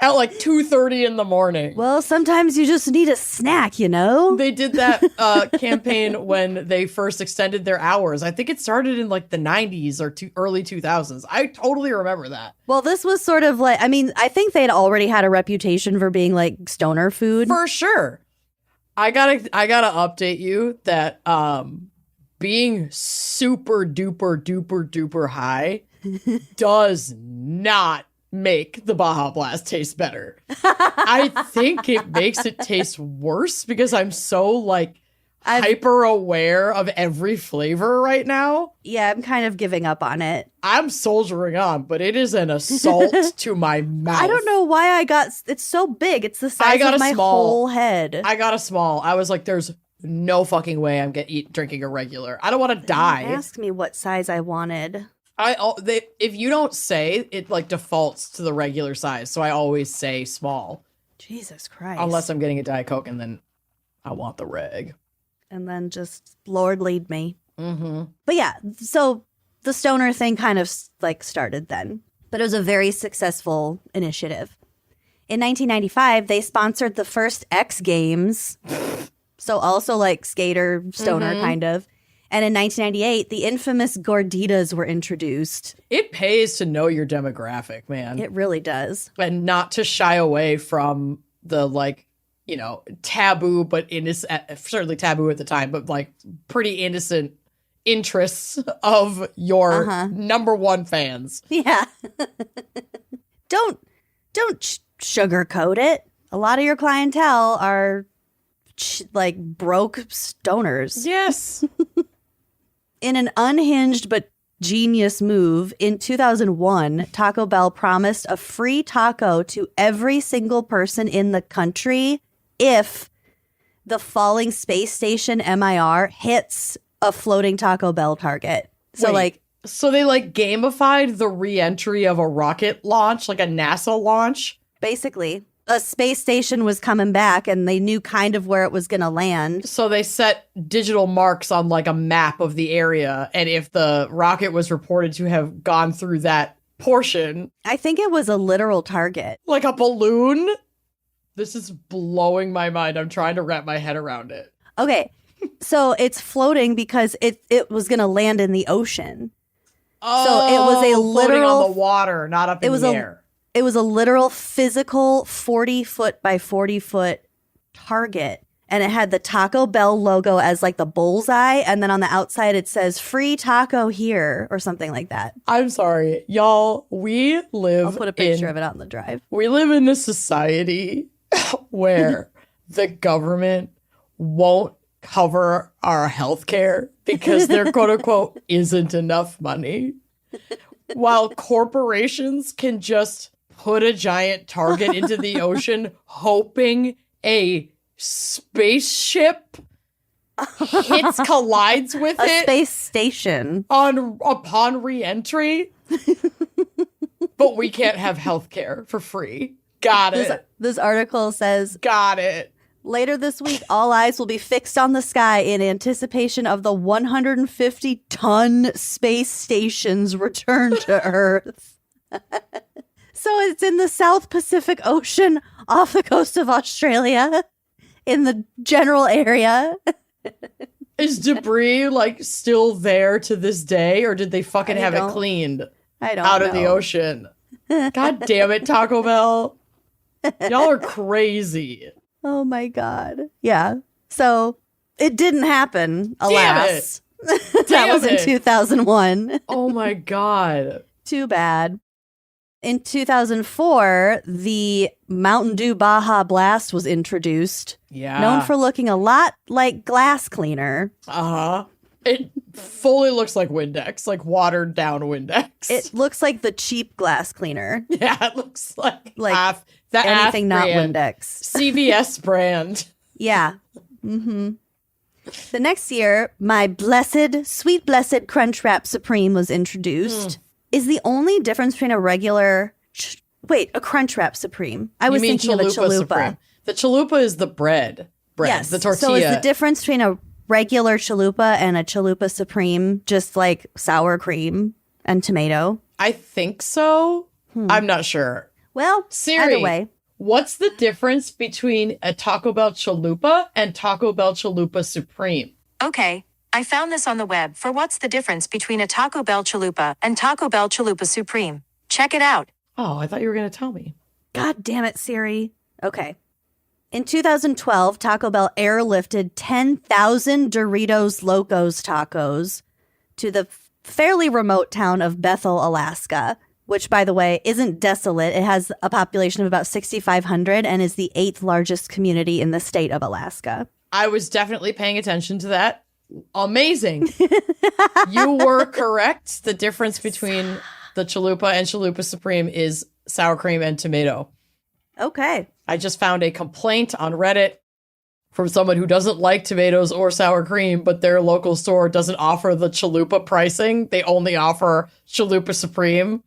A: At like 2:30 in the morning.
C: Well, sometimes you just need a snack, you know?
A: They did that campaign when they first extended their hours. I think it started in like the 90s or early 2000s. I totally remember that.
C: Well, this was sort of like, I mean, I think they'd already had a reputation for being like stoner food.
A: For sure. I gotta update you that being super duper duper duper high does not make the Baja Blast taste better. I think it makes it taste worse because I'm so like hyper aware of every flavor right now.
C: Yeah, I'm kind of giving up on it.
A: I'm soldiering on, but it is an assault to my mouth.
C: I don't know why it's so big. It's the size of my whole head.
A: I got a small. I was like, there's no fucking way I'm drinking a regular. I don't want to die.
C: Ask me what size I wanted.
A: If you don't say, it like defaults to the regular size, so I always say small.
C: Jesus Christ.
A: Unless I'm getting a Diet Coke, and then I want the reg.
C: And then just Lord lead me.
A: Mm-hmm.
C: But yeah, so the stoner thing kind of like started then. But it was a very successful initiative. In 1995, they sponsored the first X Games. So also like skater, stoner kind of. And in 1998, the infamous gorditas were introduced.
A: It pays to know your demographic, man.
C: It really does.
A: And not to shy away from the, like, you know, taboo, but innocent, certainly taboo at the time, but like pretty innocent interests of your number one fans.
C: Yeah. Don't sugarcoat it. A lot of your clientele are like broke stoners.
A: Yes.
C: In an unhinged but genius move, in 2001, Taco Bell promised a free taco to every single person in the country if the falling space station MIR hits a floating Taco Bell target. So
A: so they like gamified the re-entry of a rocket launch, like a NASA launch?
C: Basically. A space station was coming back and they knew kind of where it was going to land.
A: So they set digital marks on like a map of the area. And if the rocket was reported to have gone through that portion.
C: I think it was a literal target.
A: Like a balloon? This is blowing my mind. I'm trying to wrap my head around it.
C: Okay. So it's floating because it was going to land in the ocean.
A: Oh,
C: so it was a
A: floating
C: literal
A: on the water, not up in the air.
C: It was a literal physical 40-foot by 40-foot target. And it had the Taco Bell logo as like the bullseye. And then on the outside, it says free taco here or something like that.
A: I'm sorry. Y'all, we live
C: I'll put a picture of it on the drive.
A: We live in a society where the government won't cover our health care because there, quote unquote, isn't enough money. While corporations can just put a giant target into the ocean, hoping a spaceship collides with
C: a space station
A: upon re-entry. But we can't have healthcare for free. Got it.
C: This article says,
A: got it.
C: Later this week, all eyes will be fixed on the sky in anticipation of the 150-ton space station's return to Earth. So it's in the South Pacific Ocean off the coast of Australia, in the general area.
A: Is debris like still there to this day, or did they fucking have it cleaned out of the ocean? God damn it, Taco Bell. Y'all are crazy.
C: Oh my God. Yeah. So it didn't happen, alas. That was in 2001.
A: Oh my God.
C: Too bad. In 2004, the Mountain Dew Baja Blast was introduced.
A: Yeah.
C: Known for looking a lot like glass cleaner.
A: Uh-huh. It fully looks like Windex, like watered down Windex.
C: It looks like the cheap glass cleaner.
A: Yeah, it looks like
C: anything not
A: brand.
C: Windex.
A: CVS brand.
C: Yeah. Mm-hmm. The next year, my sweet blessed Crunchwrap Supreme was introduced. Is the only difference between a regular... a Crunchwrap Supreme. I was thinking of a chalupa.
A: Supreme. The chalupa is the bread.
C: Yes.
A: The tortilla.
C: So is the difference between a regular chalupa and a chalupa Supreme just like sour cream and tomato?
A: I think so. I'm not sure.
C: Well,
A: Siri,
C: either way.
A: what's the difference between a Taco Bell chalupa and Taco Bell chalupa Supreme?
D: Okay, I found this on the web for what's the difference between a Taco Bell chalupa and Taco Bell chalupa Supreme. Check it out.
A: Oh, I thought you were going to tell me.
C: God damn it, Siri. Okay. In 2012, Taco Bell airlifted 10,000 Doritos Locos tacos to the fairly remote town of Bethel, Alaska, which, by the way, isn't desolate. It has a population of about 6,500 and is the 8th largest community in the state of Alaska.
A: I was definitely paying attention to that. Amazing. You were correct. The difference between the chalupa and chalupa Supreme is sour cream and tomato.
C: Okay.
A: I just found a complaint on Reddit from someone who doesn't like tomatoes or sour cream, but their local store doesn't offer the chalupa pricing. They only offer chalupa Supreme.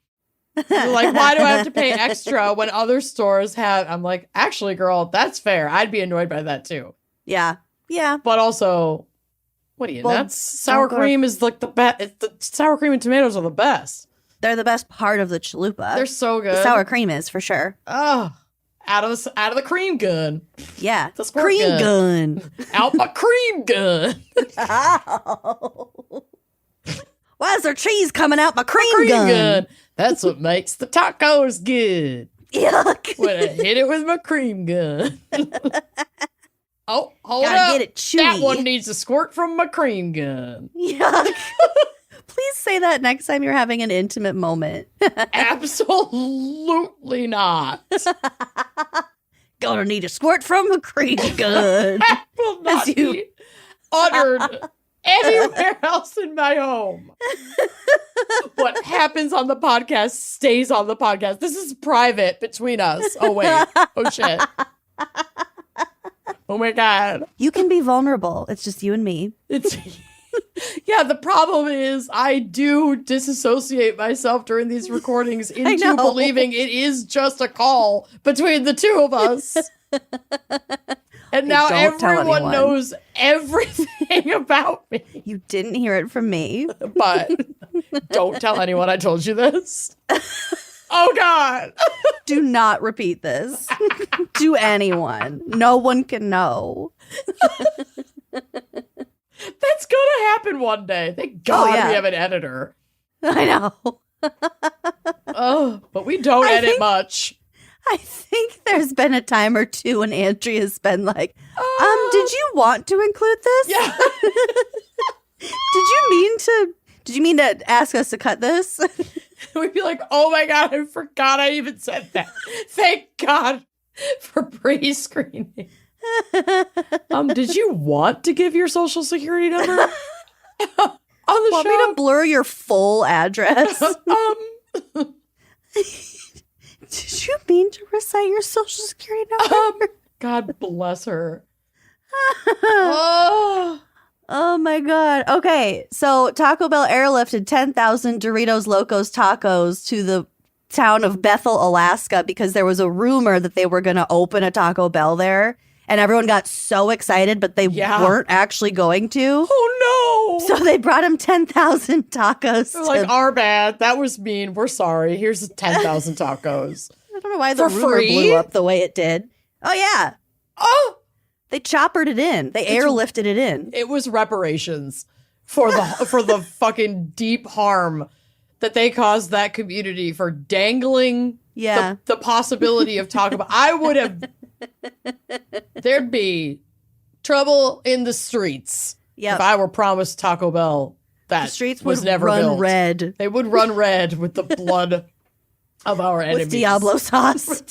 A: They're like, why do I have to pay extra when other stores have... I'm like, actually, girl, that's fair. I'd be annoyed by that too.
C: Yeah. Yeah.
A: But also, what are you nuts? Sour cream is like the best. The sour cream and tomatoes are the best.
C: They're the best part of the chalupa.
A: They're so good.
C: The sour cream is, for sure.
A: Oh, out of the cream gun.
C: Yeah.
A: The squirt
C: cream gun.
A: Out my cream gun.
C: Ow. Why is there cheese coming out my cream gun?
A: That's what makes the tacos good.
C: Yuck.
A: When I hit it with my cream gun. Oh, hold
C: Gotta
A: up.
C: get it chewy.
A: That one needs a squirt from my cream gun.
C: Yuck. Please say that next time you're having an intimate moment.
A: Absolutely not.
C: Gonna need a squirt from a cream gun.
A: That will not be uttered anywhere else in my home. What happens on the podcast stays on the podcast. This is private between us. Oh, wait. Oh, shit. Oh, my God.
C: You can be vulnerable. It's just you and me.
A: Yeah, the problem is I do disassociate myself during these recordings into believing it is just a call between the two of us. And now everyone knows everything about me.
C: You didn't hear it from me.
A: But don't tell anyone I told you this. Oh, God.
C: Do not repeat this to anyone. No one can know.
A: That's gonna happen one day. Thank God we have an editor.
C: I know.
A: Oh, but we don't edit much.
C: I think there's been a time or two when Andrea's been like, did you want to include this?
A: Yeah.
C: Did you mean to ask us to cut this?
A: We'd be like, oh my God, I forgot I even said that. Thank God for pre-screening. Did you want to give your social security number on the
C: Want
A: show?
C: me to blur your full address? Did you mean to recite your social security number?
A: God bless her.
C: Oh my God. Okay, so Taco Bell airlifted 10,000 Doritos Locos tacos to the town of Bethel, Alaska, because there was a rumor that they were going to open a Taco Bell there. And everyone got so excited, but they weren't actually going to.
A: Oh, no.
C: So they brought him 10,000 tacos.
A: They're like, our bad. That was mean. We're sorry. Here's 10,000 tacos.
C: I don't know why the rumor blew up the way it did. Oh, yeah.
A: Oh.
C: They choppered it in. They airlifted it in.
A: It was reparations for the fucking deep harm that they caused that community for dangling the possibility of Taco Bell. I would have... There'd be trouble in the streets if I were promised Taco Bell that
C: the streets
A: was
C: would
A: never
C: run
A: built.
C: red.
A: They would run red with the blood of our enemies.
C: With Diablo sauce.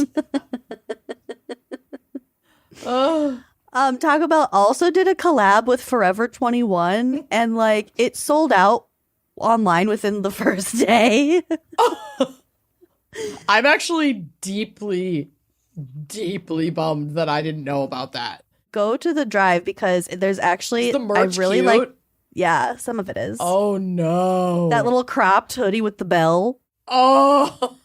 C: Taco Bell also did a collab with Forever 21, and like it sold out online within the first day.
A: I'm actually deeply bummed that I didn't know about that.
C: go to the drive because there's actually
A: Is the merch
C: I really
A: cute?
C: like. Yeah, some of it is.
A: Oh no.
C: That little cropped hoodie with the bell.
A: Oh.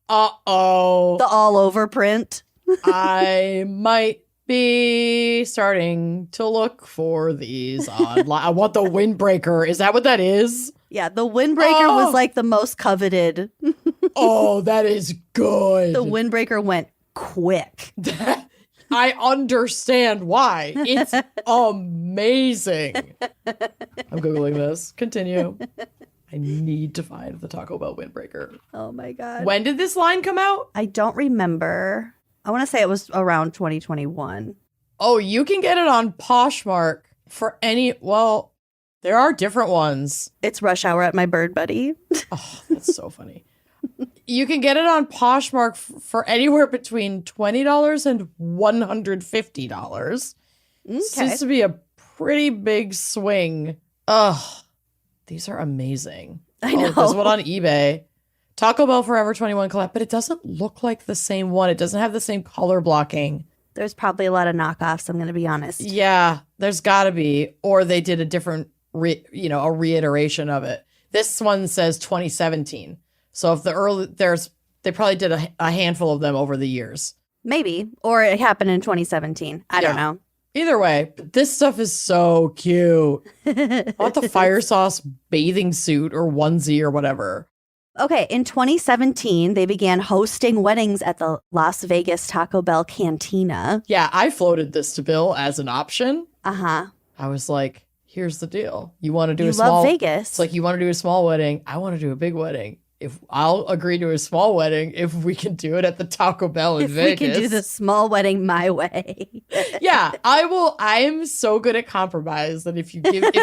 A: Uh-oh.
C: The all over print.
A: I might be starting to look for these online. I want the windbreaker. Is that what that is?
C: Yeah, the windbreaker was like the most coveted.
A: Oh, that is good.
C: The windbreaker went quick.
A: I understand why. It's amazing. I'm Googling this. Continue. I need to find the Taco Bell windbreaker.
C: Oh my God.
A: When did this line come out?
C: I don't remember. I want to say it was around 2021.
A: Oh, you can get it on Poshmark for any, well, there are different ones.
C: It's rush hour at my bird buddy.
A: Oh, that's so funny. You can get it on Poshmark for anywhere between $20 and $150.
C: Okay.
A: Seems to be a pretty big swing. Ugh, these are amazing.
C: I know.
A: There's one on eBay. Taco Bell Forever 21 collab, but it doesn't look like the same one. It doesn't have the same color blocking.
C: There's probably a lot of knockoffs, I'm going to be honest.
A: Yeah, there's got to be. Or they did a different, a reiteration of it. This one says 2017. So if they probably did a handful of them over the years.
C: Maybe. Or it happened in 2017. I don't know.
A: Either way, this stuff is so cute. I want the fire sauce bathing suit or onesie or whatever.
C: Okay, in 2017, they began hosting weddings at the Las Vegas Taco Bell Cantina.
A: Yeah, I floated this to Bill as an option.
C: Uh-huh.
A: I was like, here's the deal. You want to do
C: You
A: a small
C: love Vegas.
A: It's like you want to do a small wedding. I want to do a big wedding. If I'll agree to a small wedding if we can do it at the Taco Bell in
C: if
A: Vegas.
C: we can do the small wedding my way.
A: Yeah, I will. I'm so good at compromise that if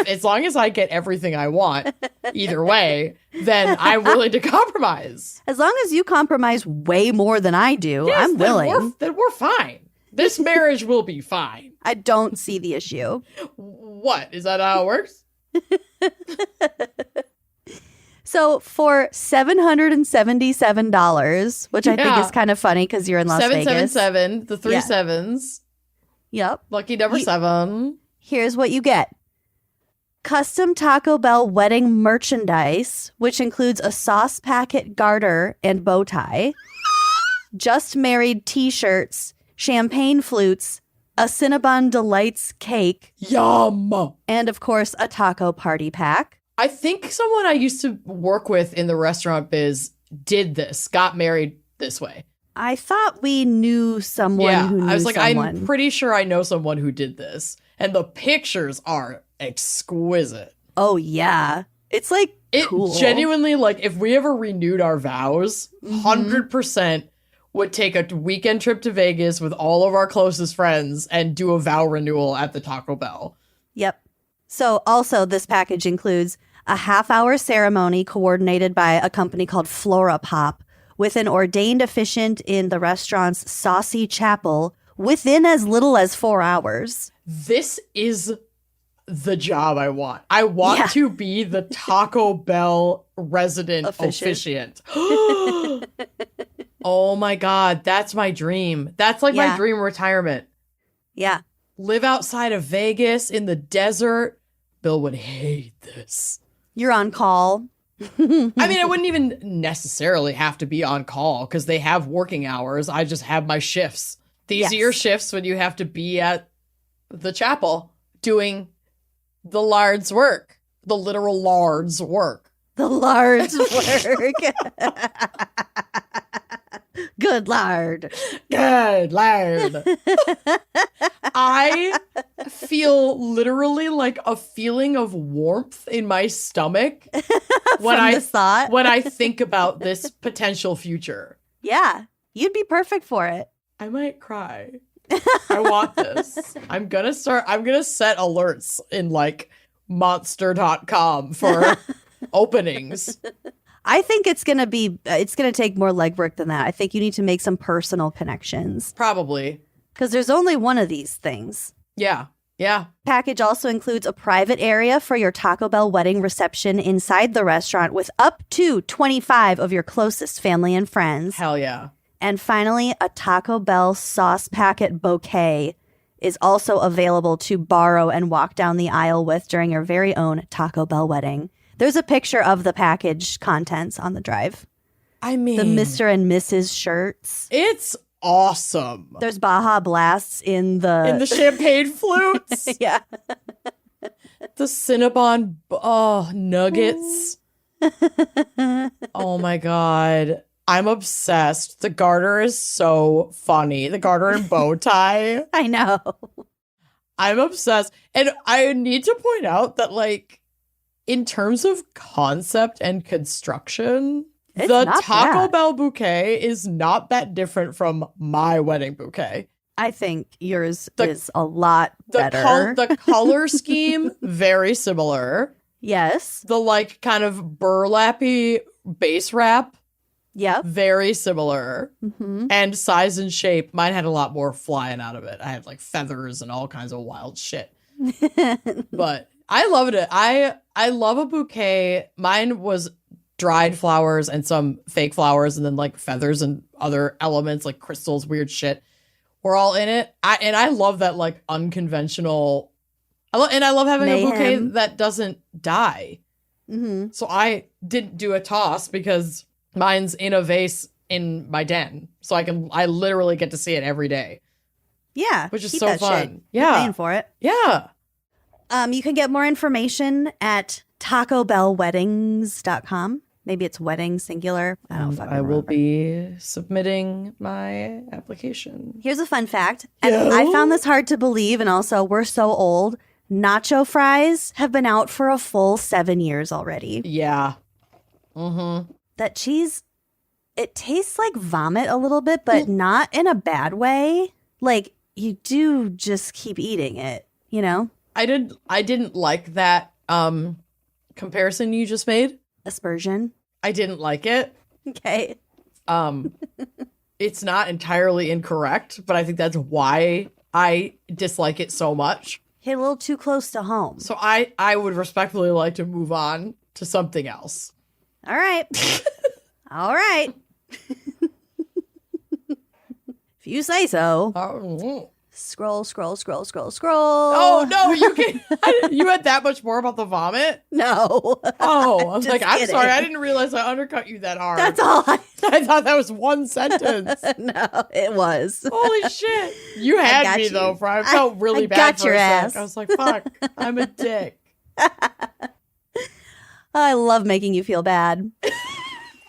A: as long as I get everything I want, either way, then I'm willing to compromise.
C: As long as you compromise way more than I do,
A: Yes,
C: I'm willing.
A: Then we're fine. This marriage will be fine.
C: I don't see the issue.
A: What? Is that how it works?
C: So for $777, which I think is kind of funny because you're in Las Vegas.
A: 777, the three
C: Yeah.
A: sevens.
C: Yep.
A: Lucky number 7.
C: Here's what you get. Custom Taco Bell wedding merchandise, which includes a sauce packet garter and bow tie, just married t-shirts, champagne flutes, a Cinnabon Delights cake,
A: Yum!
C: and of course a taco party pack.
A: I think someone I used to work with in the restaurant biz did this, got married this way.
C: I thought we knew someone who knew
A: I was like,
C: someone.
A: I'm pretty sure I know someone who did this. And the pictures are exquisite.
C: Oh, yeah. It's like
A: It
C: cool.
A: genuinely, like, if we ever renewed our vows,
C: Mm-hmm.
A: 100% would take a weekend trip to Vegas with all of our closest friends and do a vow renewal at the Taco Bell.
C: Yep. So also this package includes a half-hour ceremony coordinated by a company called Flora Pop with an ordained officiant in the restaurant's saucy chapel within as little as 4 hours.
A: This is the job I want. I want to be the Taco Bell resident officiant. Oh my God, that's my dream. That's like my dream retirement.
C: Yeah.
A: Live outside of Vegas in the desert. Bill would hate this.
C: You're on call.
A: I mean, I wouldn't even necessarily have to be on call because they have working hours. I just have my shifts. These are your shifts when you have to be at the chapel doing the Lard's work, the literal Lard's work.
C: The Lard's work. Good lard.
A: Good lard. I feel literally like a feeling of warmth in my stomach when I think about this potential future.
C: Yeah, you'd be perfect for it.
A: I might cry. I want this. I'm gonna set alerts in like monster.com for openings.
C: I think it's going to take more legwork than that. I think you need to make some personal connections.
A: Probably.
C: Because there's only one of these things.
A: Yeah. Yeah.
C: Package also includes a private area for your Taco Bell wedding reception inside the restaurant with up to 25 of your closest family and friends.
A: Hell yeah.
C: And finally, a Taco Bell sauce packet bouquet is also available to borrow and walk down the aisle with during your very own Taco Bell wedding. There's a picture of the package contents on the drive.
A: I mean,
C: The Mr. and Mrs. shirts.
A: it's awesome.
C: There's Baja Blasts in the
A: champagne flutes.
C: yeah.
A: The Cinnabon nuggets. Oh my God. I'm obsessed. The garter is so funny. The garter and bow tie.
C: I know.
A: I'm obsessed. And I need to point out that, like, in terms of concept and construction,
C: It's
A: the
C: not
A: Taco
C: bad.
A: Bell bouquet is not that different from my wedding bouquet.
C: I think yours
A: The-
C: is a lot
A: The,
C: better.
A: the color scheme, very similar.
C: Yes.
A: The, like, kind of burlappy base wrap,
C: Yep.
A: very similar.
C: Mm-hmm.
A: And size and shape, mine had a lot more flying out of it. I had, like, feathers and all kinds of wild shit. But I loved it. I love a bouquet. Mine was dried flowers and some fake flowers, and then, like, feathers and other elements like crystals, weird shit were all in it. I love that, like, unconventional. I love having a bouquet
C: Mayhem.
A: that doesn't die.
C: Mm-hmm.
A: So I didn't do a toss because mine's in a vase in my den, so I literally get to see it every day,
C: Yeah.
A: which is
C: keep
A: so
C: that
A: fun.
C: shit. You're
A: Yeah,
C: paying for it.
A: yeah.
C: You can get more information at tacobellweddings.com. Maybe it's wedding singular. I don't fucking
A: I will
C: remember.
A: be submitting my application.
C: Here's a fun fact. And
A: Yeah?
C: I found this hard to believe. And also, we're so old. Nacho fries have been out for a full 7 years already.
A: Yeah. Mm-hmm.
C: That cheese, it tastes like vomit a little bit, but not in a bad way. Like, you do just keep eating it, you know?
A: I didn't like that comparison you just made.
C: Aspersion.
A: I didn't like it.
C: Okay.
A: It's not entirely incorrect, but I think that's why I dislike it so much.
C: Hit a little too close to home.
A: So I would respectfully like to move on to something else.
C: All right. All right. If you say so.
A: Oh,
C: Scroll.
A: oh no, you had that much more about the vomit?
C: No.
A: Oh, I was
C: Just
A: like, I'm
C: kidding.
A: sorry, I didn't realize I undercut you that hard.
C: That's all I
A: I thought that was one sentence.
C: No, it was.
A: Holy shit. You had
C: got
A: me
C: you.
A: though, I felt really
C: I
A: bad
C: got
A: for
C: your
A: a
C: ass.
A: sec. I was like, fuck, I'm a dick.
C: I love making you feel bad.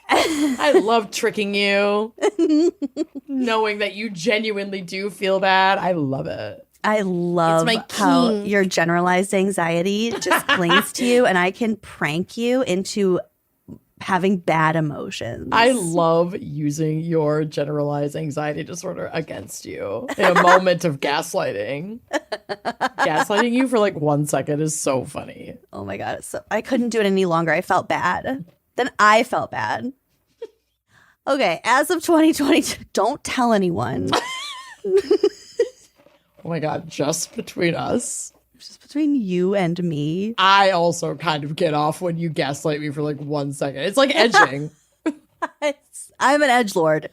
A: I love tricking you. Knowing that you genuinely do feel bad. I love it.
C: I love
A: my
C: how
A: kink.
C: your generalized anxiety just clings to you, and I can prank you into having bad emotions.
A: I love using your generalized anxiety disorder against you in a moment of gaslighting. Gaslighting you for like 1 second is so funny.
C: Oh my God. So I couldn't do it any longer. I felt bad. Then I felt bad. Okay. As of 2022, don't tell anyone.
A: Oh my God, just between us.
C: Just between you and me.
A: I also kind of get off when you gaslight me for like 1 second. It's like edging.
C: I'm an edgelord.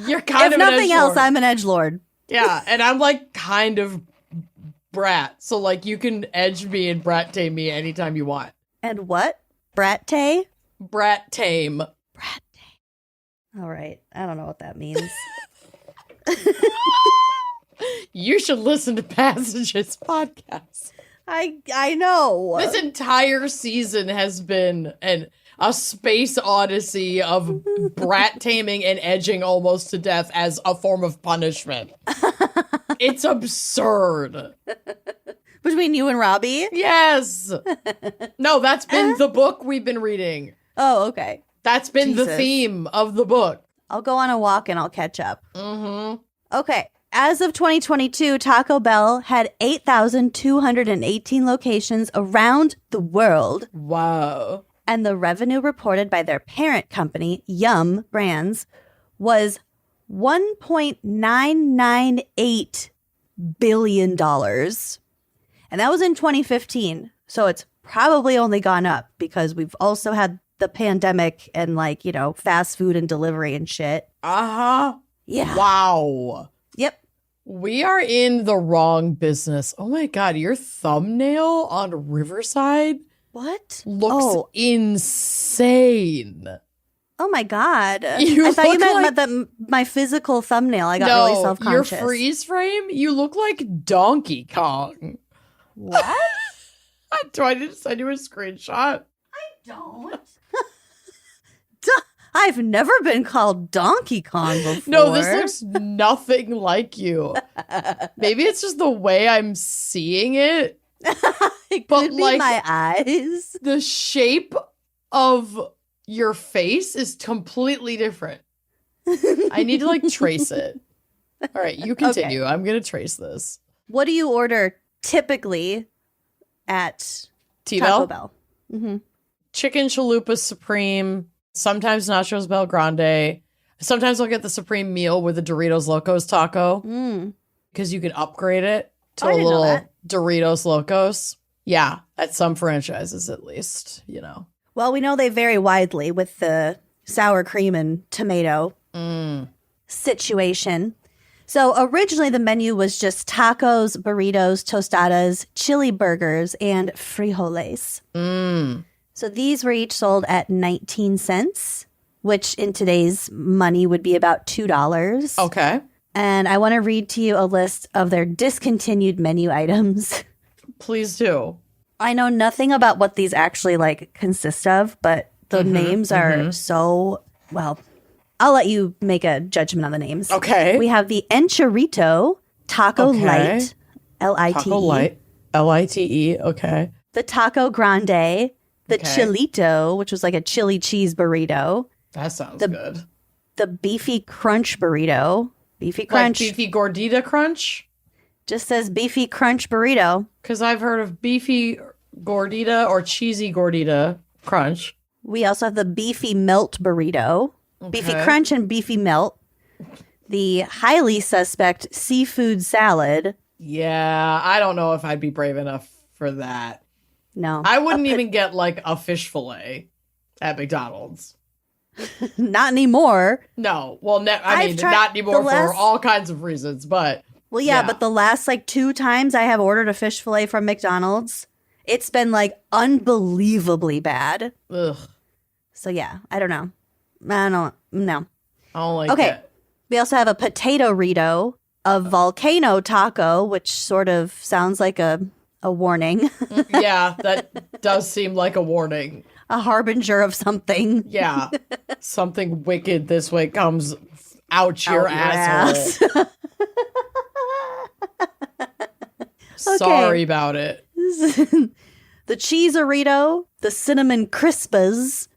A: You're kind
C: If
A: of
C: nothing
A: an
C: else,
A: edgelord.
C: I'm an edgelord.
A: Yeah, and I'm like kind of brat. So like you can edge me and brat tame me anytime you want.
C: And what? Brat Tay?
A: Brat tame.
C: Brat Tay. All right. I don't know what that means.
A: You should listen to Passages podcast.
C: I know.
A: This entire season has been a space odyssey of brat taming and edging almost to death as a form of punishment. It's absurd.
C: Between you and Robbie?
A: Yes. No, that's been the book we've been reading.
C: Oh, okay.
A: That's been the
C: Jesus.
A: theme of the book.
C: I'll go on a walk and I'll catch up.
A: Mm-hmm.
C: Okay. As of 2022, Taco Bell had 8,218 locations around the world,
A: Wow.
C: and the revenue reported by their parent company, Yum Brands, was $1.998 billion. And that was in 2015. So it's probably only gone up because we've also had the pandemic and, like, you know, fast food and delivery and shit.
A: Uh-huh.
C: Yeah.
A: Wow.
C: Yep.
A: We are in the wrong business. Oh my God, your thumbnail on Riverside
C: What?
A: looks insane.
C: Oh my God.
A: You
C: I thought you
A: look
C: meant
A: like-
C: my physical thumbnail. I got really
A: No,
C: self-conscious.
A: your freeze frame, you look like Donkey Kong.
C: What?
A: Do I need to send you a screenshot?
C: Don't. I've never been called Donkey Kong before.
A: No, this looks nothing like you. Maybe it's just the way I'm seeing it.
C: It
A: but,
C: could be
A: like-
C: my eyes.
A: The shape of your face is completely different. I need to like trace it. All right, you continue.
C: Okay.
A: I'm going to trace this.
C: What do you order typically at
A: T-Bell?
C: Taco Bell? Mm-hmm.
A: Chicken chalupa supreme, sometimes nachos Bel Grande. Sometimes I'll get the supreme meal with the Doritos Locos taco because you can upgrade it to
C: I
A: a
C: didn't know
A: little
C: that.
A: Doritos Locos. Yeah, at some franchises at least, you know.
C: Well, we know they vary widely with the sour cream and tomato situation. So originally the menu was just tacos, burritos, tostadas, chili burgers, and frijoles. So these were each sold at 19 cents, which in today's money would be about $2.
A: Okay.
C: And I want to read to you a list of their discontinued menu items.
A: Please do.
C: I know nothing about what these actually like consist of, but the names are so, well, I'll let you make a judgment on the names.
A: Okay.
C: We have the Enchilito Taco
A: Okay.
C: Light, L-I-T-E.
A: Taco Light. L-I-T-E. Okay.
C: The Taco Grande, the
A: Okay.
C: Chilito, which was like a chili cheese burrito.
A: That sounds good.
C: The Beefy Crunch burrito. Beefy Crunch.
A: Like beefy gordita crunch?
C: Just says Beefy Crunch burrito.
A: Because I've heard of beefy gordita or cheesy gordita crunch.
C: We also have the Beefy Melt burrito. Beefy
A: Okay.
C: Crunch and Beefy Melt. The highly suspect seafood salad.
A: Yeah, I don't know if I'd be brave enough for that.
C: No.
A: I wouldn't even get like a fish fillet at McDonald's.
C: Not anymore.
A: No, well, I
C: I've
A: mean,
C: tried
A: not anymore
C: the last-
A: for all kinds of reasons, but
C: Well, yeah,
A: Yeah.
C: but the last like 2 times I have ordered a fish fillet from McDonald's, it's been like unbelievably bad.
A: ugh,
C: So yeah, I don't know. I don't know.
A: I don't like
C: Okay.
A: it.
C: We also have a potato Rito, a volcano taco, which sort of sounds like a warning,
A: Yeah, that does seem like a warning.
C: a harbinger of something.
A: Yeah, something wicked this way comes out your
C: ass.
A: asshole. Sorry about it.
C: The Cheese-A-Rito, the Cinnamon Crispas,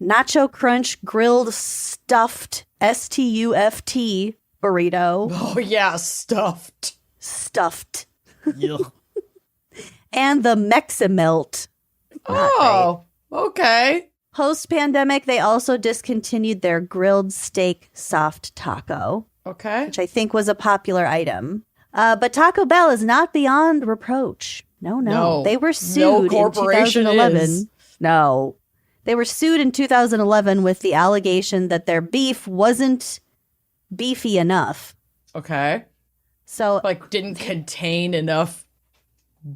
C: Nacho Crunch Grilled Stuffed STUFT burrito.
A: Oh yeah, stuffed.
C: Stuffed.
A: Ugh.
C: And the Meximelt.
A: Oh, okay.
C: Post-pandemic, they also discontinued their grilled steak soft taco,
A: Okay.
C: which I think was a popular item. But Taco Bell is not beyond reproach. No.
A: No.
C: They were
A: No
C: sued in
A: corporation
C: 2011.
A: is.
C: No. They were sued in 2011 with the allegation that their beef wasn't beefy enough.
A: Okay.
C: So,
A: Like didn't contain enough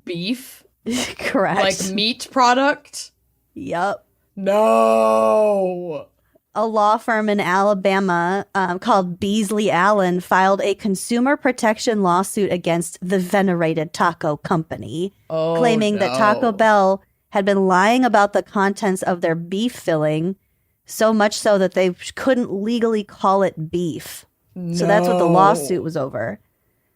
A: beef,
C: correct.
A: like meat product.
C: Yep.
A: No.
C: A law firm in Alabama called Beasley Allen filed a consumer protection lawsuit against the venerated taco company,
A: Oh,
C: claiming that Taco
A: no.
C: Bell had been lying about the contents of their beef filling, so much so that they couldn't legally call it beef. So that's what the
A: No.
C: lawsuit was over.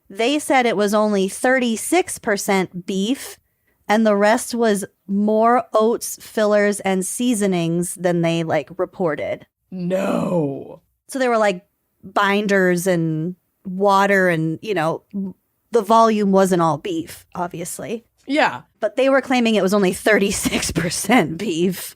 C: They said it was only 36% beef, and the rest was more oats, fillers, and seasonings than they reported.
A: No.
C: So they were like binders and water, and the volume wasn't all beef, obviously.
A: Yeah,
C: But they were claiming it was only 36% beef.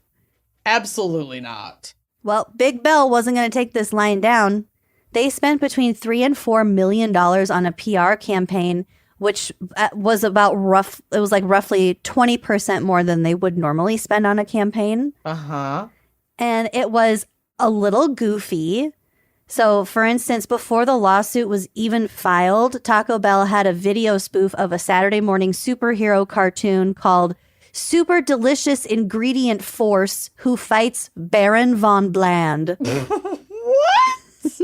A: absolutely not.
C: Well, Big Bell wasn't going to take this line down. They spent between $3 and $4 million on a PR campaign, which was roughly 20% more than they would normally spend on a campaign.
A: Uh-huh.
C: And it was a little goofy. So, for instance, before the lawsuit was even filed, Taco Bell had a video spoof of a Saturday morning superhero cartoon called Super Delicious Ingredient Force Who Fights Baron Von Bland.
A: What?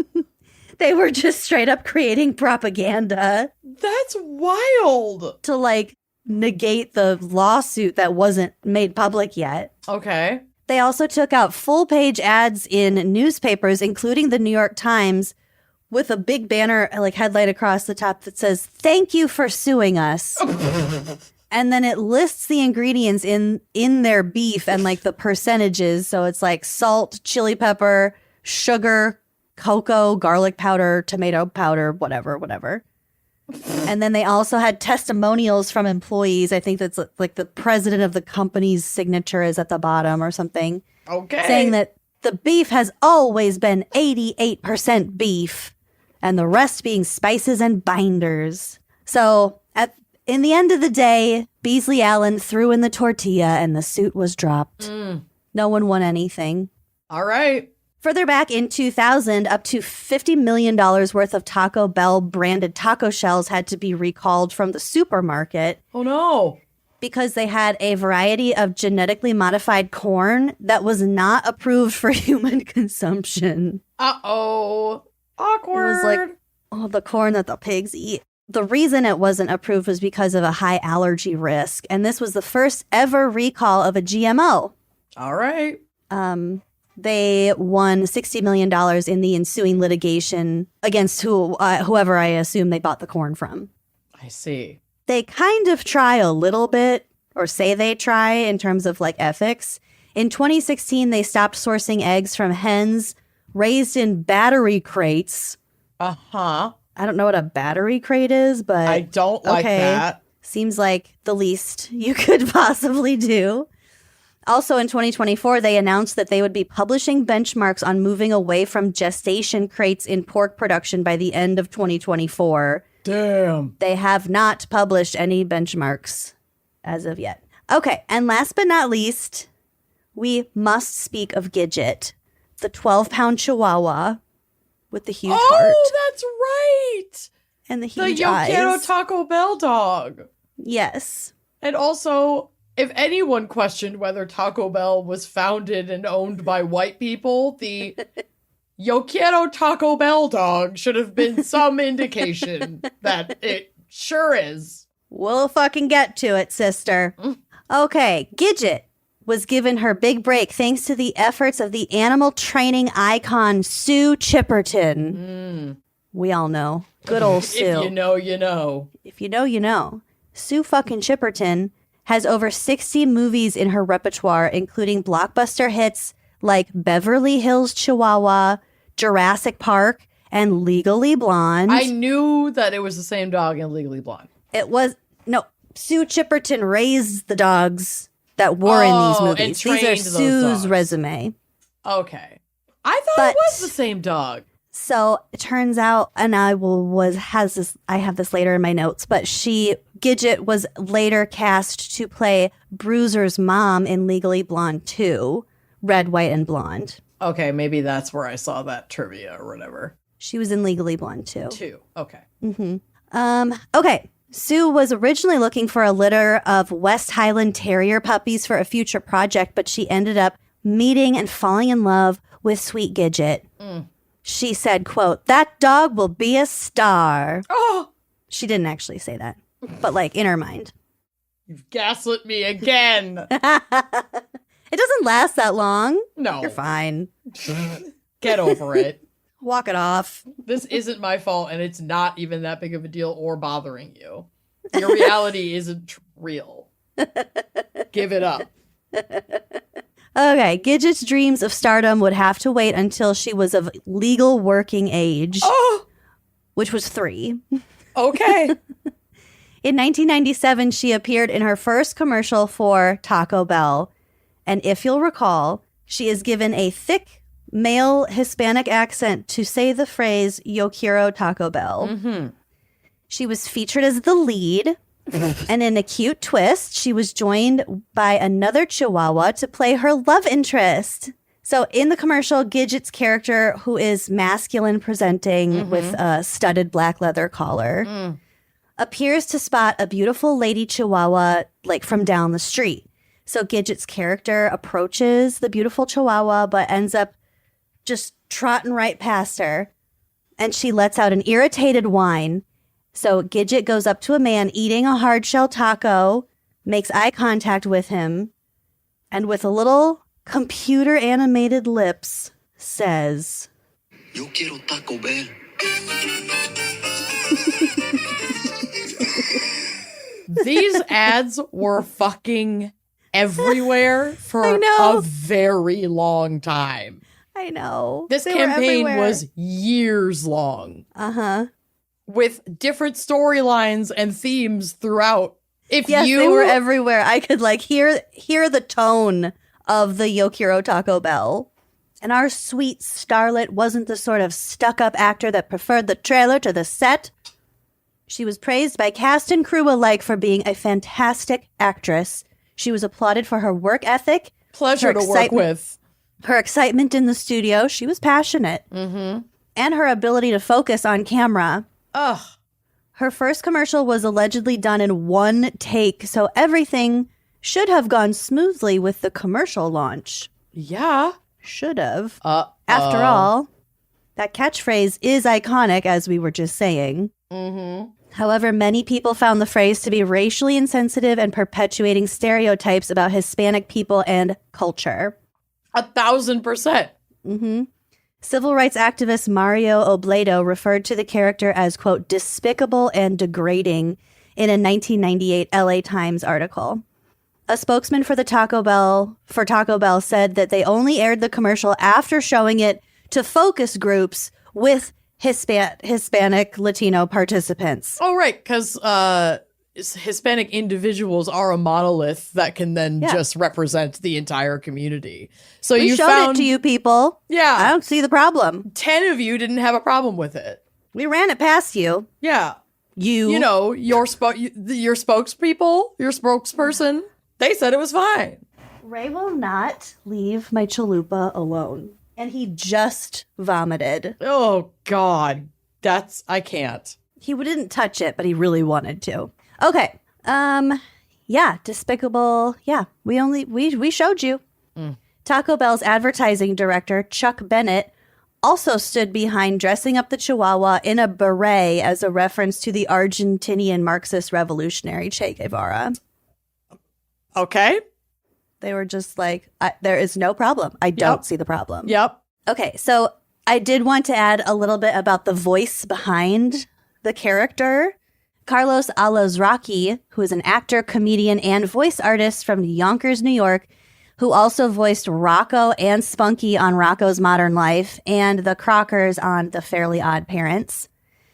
C: They were just straight up creating propaganda.
A: That's wild.
C: To, like, negate the lawsuit that wasn't made public yet.
A: Okay.
C: They also took out full-page ads in newspapers, including the New York Times, with a big banner, like, headlight across the top that says, "Thank you for suing us." And then it lists the ingredients in their beef and, like, the percentages. So it's like salt, chili pepper, sugar, cocoa, garlic powder, tomato powder, whatever. And then they also had testimonials from employees. I think that's like the president of the company's signature is at the bottom or something.
A: Okay.
C: Saying that the beef has always been 88% beef and the rest being spices and binders. So in the end of the day, Beasley Allen threw in the tortilla and the suit was dropped. No one won anything.
A: All right.
C: Further back in 2000, up to $50 million worth of Taco Bell branded taco shells had to be recalled from the supermarket.
A: Oh, no.
C: Because they had a variety of genetically modified corn that was not approved for human consumption.
A: Uh-oh. Awkward.
C: It was like, the corn that the pigs eat. The reason it wasn't approved was because of a high allergy risk. And this was the first ever recall of a GMO.
A: All right.
C: They won $60 million in the ensuing litigation against whoever I assume they bought the corn from.
A: I see.
C: They kind of try a little bit, or say they try in terms of like ethics. In 2016, they stopped sourcing eggs from hens raised in battery crates.
A: Uh-huh.
C: I don't know what a battery crate is, but
A: I don't like that.
C: Seems like the least you could possibly do. Also in 2024, they announced that they would be publishing benchmarks on moving away from gestation crates in pork production by the end of 2024.
A: Damn.
C: They have not published any benchmarks as of yet. Okay, and last but not least, we must speak of Gidget, the 12-pound chihuahua with the huge heart.
A: Oh, that's right.
C: And the huge
A: The
C: eyes.
A: Yo Taco Bell dog.
C: Yes.
A: And also, if anyone questioned whether Taco Bell was founded and owned by white people, the Yo Quiero Taco Bell dog should have been some indication that it sure is.
C: We'll fucking get to it, sister. Okay, Gidget was given her big break thanks to the efforts of the animal training icon Sue Chipperton. We all know. Good old Sue.
A: If you know, you know.
C: If you know, you know. Sue fucking Chipperton has over 60 movies in her repertoire, including blockbuster hits like Beverly Hills Chihuahua, Jurassic Park, and Legally Blonde.
A: I knew that it was the same dog in Legally Blonde.
C: Sue Chipperton raised the dogs that were in these movies. These are Sue's resume.
A: Okay. I thought it was the same dog.
C: So it turns out, and I have this later in my notes, but Gidget was later cast to play Bruiser's mom in Legally Blonde 2, Red, White, and Blonde.
A: Okay, maybe that's where I saw that trivia or whatever.
C: She was in Legally Blonde 2.
A: 2, okay.
C: Okay. Sue was originally looking for a litter of West Highland Terrier puppies for a future project, but she ended up meeting and falling in love with Sweet Gidget. She said, quote, "That dog will be a star."
A: Oh!
C: She didn't actually say that, but like in her mind.
A: You've gaslit me again.
C: It doesn't last that long.
A: No.
C: You're fine.
A: Get over it.
C: Walk it off.
A: This isn't my fault, and it's not even that big of a deal or bothering you. Your reality isn't real. Give it up.
C: Okay, Gidget's dreams of stardom would have to wait until she was of legal working age, which was 3.
A: Okay.
C: In 1997, she appeared in her first commercial for Taco Bell. And if you'll recall, she is given a thick male Hispanic accent to say the phrase, "Yo quiero Taco Bell." She was featured as the lead. And in a cute twist, she was joined by another Chihuahua to play her love interest. So in the commercial, Gidget's character, who is masculine presenting with a studded black leather collar, appears to spot a beautiful lady chihuahua like from down the street. So Gidget's character approaches the beautiful chihuahua, but ends up just trotting right past her. And she lets out an irritated whine. So Gidget goes up to a man eating a hard shell taco, makes eye contact with him, and with a little computer animated lips says,
E: Yo quiero Taco Bell.
A: These ads were fucking everywhere for a very long time.
C: I know.
A: This campaign was years long.
C: Uh-huh.
A: With different storylines and themes throughout.
C: Yes, they were everywhere. I could like hear the tone of the Yo Quiero Taco Bell. And our sweet starlet wasn't the sort of stuck-up actor that preferred the trailer to the set. She was praised by cast and crew alike for being a fantastic actress. She was applauded for her work ethic.
A: Pleasure to work with.
C: Her excitement in the studio. She was passionate. Mm-hmm. And her ability to focus on camera.
A: Ugh.
C: Her first commercial was allegedly done in one take, so everything should have gone smoothly with the commercial launch.
A: Yeah.
C: Should have. After all, that catchphrase is iconic, as we were just saying. Mm-hmm. However, many people found the phrase to be racially insensitive and perpetuating stereotypes about Hispanic people and culture.
A: 1,000%.
C: Mm-hmm. Civil rights activist Mario Obledo referred to the character as, quote, despicable and degrading in a 1998 LA Times article. A spokesman for Taco Bell said that they only aired the commercial after showing it to focus groups with Hispanic Latino participants.
A: Oh, right, because Hispanic individuals are a monolith that can then just represent the entire community. So
C: we showed it to you people.
A: Yeah.
C: I don't see the problem.
A: 10 of you didn't have a problem with it.
C: We ran it past you.
A: Yeah. You know, your spokespeople, your spokesperson, they said it was fine.
C: Ray will not leave my chalupa alone. And he just vomited.
A: Oh, God. I can't.
C: He didn't touch it, but he really wanted to. Okay. Yeah, despicable. Yeah, we showed you. Taco Bell's advertising director, Chuck Bennett, also stood behind dressing up the Chihuahua in a beret as a reference to the Argentinian Marxist revolutionary Che Guevara.
A: Okay.
C: They were just like, there is no problem. I don't see the problem.
A: Yep.
C: Okay, so I did want to add a little bit about the voice behind the character. Carlos Alazraqui, who is an actor, comedian, and voice artist from Yonkers, New York, who also voiced Rocco and Spunky on Rocco's Modern Life and the Crockers on The Fairly Odd Parents,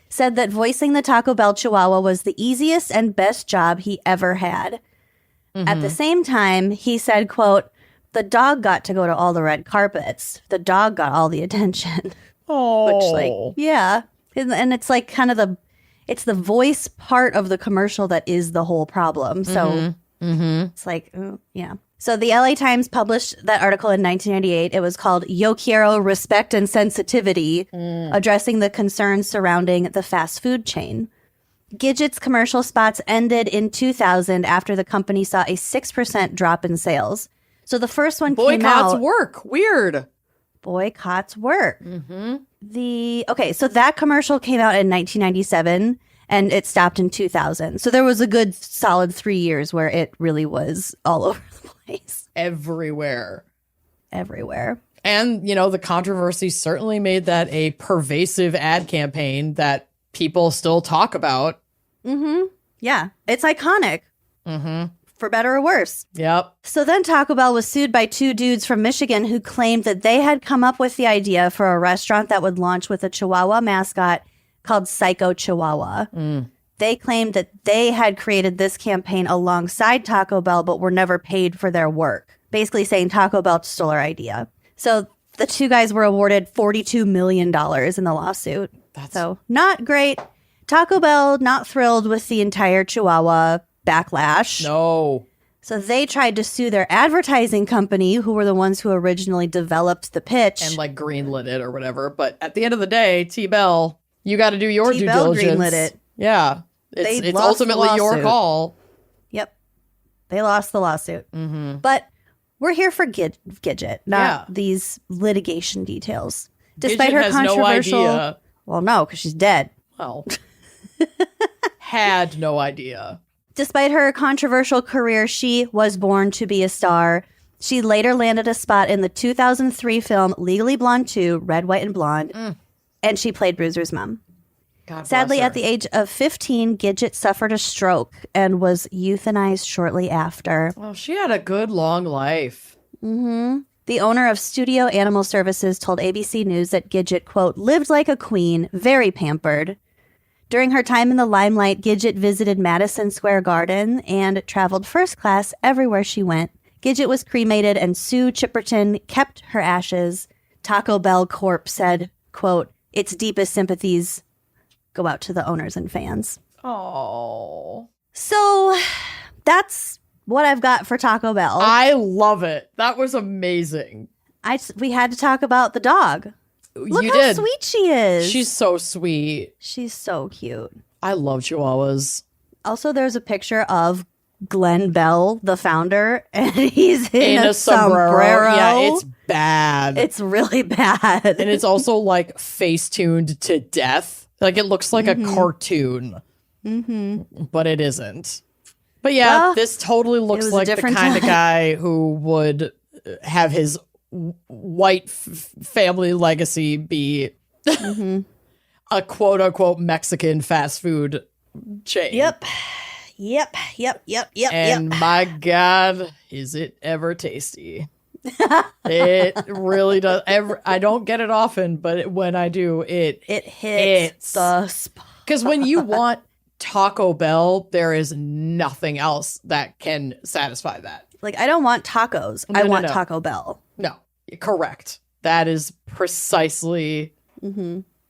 C: said that voicing the Taco Bell Chihuahua was the easiest and best job he ever had. Mm-hmm. At the same time, he said, quote, the dog got to go to all the red carpets. The dog got all the attention.
A: Oh.
C: Which, like, yeah. And it's like kind of it's the voice part of the commercial that is the whole problem. So it's like, yeah. So the LA Times published that article in 1998. It was called Yo Quiero Respect and Sensitivity, addressing the concerns surrounding the fast food chain. Gidget's commercial spots ended in 2000 after the company saw a 6% drop in sales. So the first one came out.
A: Boycotts work. Weird.
C: Boycotts work. Okay, so that commercial came out in 1997 and it stopped in 2000. So there was a good solid 3 years where it really was all over the place.
A: Everywhere. And, the controversy certainly made that a pervasive ad campaign that people still talk about.
C: Yeah, it's iconic. For better or worse.
A: Yep.
C: So then Taco Bell was sued by two dudes from Michigan who claimed that they had come up with the idea for a restaurant that would launch with a Chihuahua mascot called Psycho Chihuahua. They claimed that they had created this campaign alongside Taco Bell, but were never paid for their work. Basically saying Taco Bell stole our idea. So the two guys were awarded $42 million in the lawsuit. So not great. Taco Bell not thrilled with the entire Chihuahua backlash.
A: No.
C: So they tried to sue their advertising company, who were the ones who originally developed the pitch.
A: And like greenlit it or whatever. But at the end of the day, T-Bell, you got to do your due diligence.
C: Greenlit it.
A: Yeah. It's ultimately your call.
C: Yep. They lost the lawsuit. Mm-hmm. But we're here for Gidget, not these litigation details. Despite
A: Gidget
C: her
A: has
C: controversial...
A: no idea.
C: Well, no, because she's dead.
A: Well, had no idea.
C: Despite her controversial career, she was born to be a star. She later landed a spot in the 2003 film Legally Blonde 2, Red, White, and Blonde, and she played Bruiser's mom.
A: God
C: Sadly,
A: bless her.
C: at the age of 15, Gidget suffered a stroke and was euthanized shortly after.
A: Well, she had a good long life.
C: The owner of Studio Animal Services told ABC News that Gidget, quote, lived like a queen, very pampered. During her time in the limelight, Gidget visited Madison Square Garden and traveled first class everywhere she went. Gidget was cremated and Sue Chipperton kept her ashes. Taco Bell Corp said, quote, its deepest sympathies go out to the owners and fans.
A: Oh.
C: So that's what I've got for Taco Bell.
A: I love it. That was amazing.
C: We had to talk about the dog. Look
A: you
C: how
A: did.
C: sweet she is.
A: She's so sweet.
C: She's so cute.
A: I love chihuahuas.
C: Also, there's a picture of Glenn Bell, the founder, and he's in a
A: sombrero. Yeah, it's bad.
C: It's really bad.
A: And it's also like face-tuned to death. Like it looks like a cartoon. But it isn't. But yeah,
C: Well,
A: this totally looks
C: was a
A: like the
C: different
A: kind of
C: time.
A: guy who would have his white family legacy be a quote-unquote Mexican fast food chain.
C: Yep.
A: And my God, is it ever tasty? It really does. I don't get it often, but when I do, it
C: hits the spot.
A: Because when you want Taco Bell, there is nothing else that can satisfy that.
C: Like, I don't want tacos. I want
A: no.
C: Taco Bell.
A: No, correct. That is precisely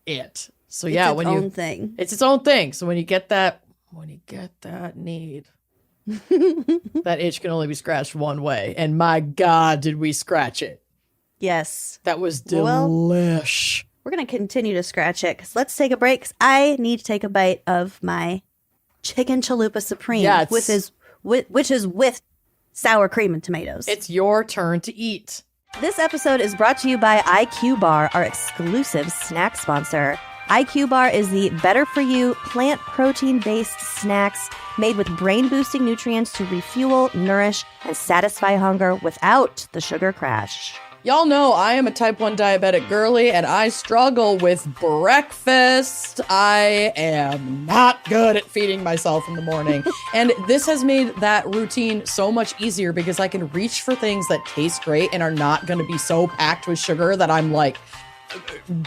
A: it. So yeah,
C: It's its own thing.
A: It's its own thing. So when you get that need, that itch can only be scratched one way. And my God, did we scratch it?
C: Yes.
A: That was
C: Well,
A: delish.
C: We're going to continue to scratch it because let's take a break. 'Cause I need to take a bite of my chicken chalupa supreme,
A: Yeah,
C: which is with sour cream and tomatoes.
A: It's your turn to eat.
C: This episode is brought to you by IQ Bar, our exclusive snack sponsor. IQ Bar is the better-for-you, plant protein-based snacks made with brain-boosting nutrients to refuel, nourish, and satisfy hunger without the sugar crash.
A: Y'all know I am a type 1 diabetic girly and I struggle with breakfast. I am not good at feeding myself in the morning. And this has made that routine so much easier because I can reach for things that taste great and are not going to be so packed with sugar that I'm like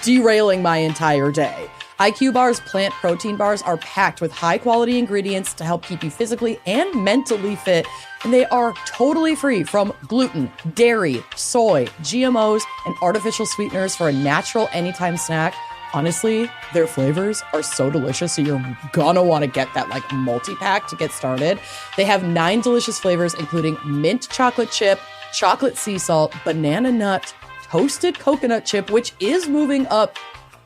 A: derailing my entire day. IQ Bar's plant protein bars are packed with high quality ingredients to help keep you physically and mentally fit. And they are totally free from gluten, dairy, soy, GMOs, and artificial sweeteners for a natural anytime snack. Honestly, their flavors are so delicious, so you're gonna want to get that like multi-pack to get started. They have 9 delicious flavors, including mint chocolate chip, chocolate sea salt, banana nut, toasted coconut chip, which is moving up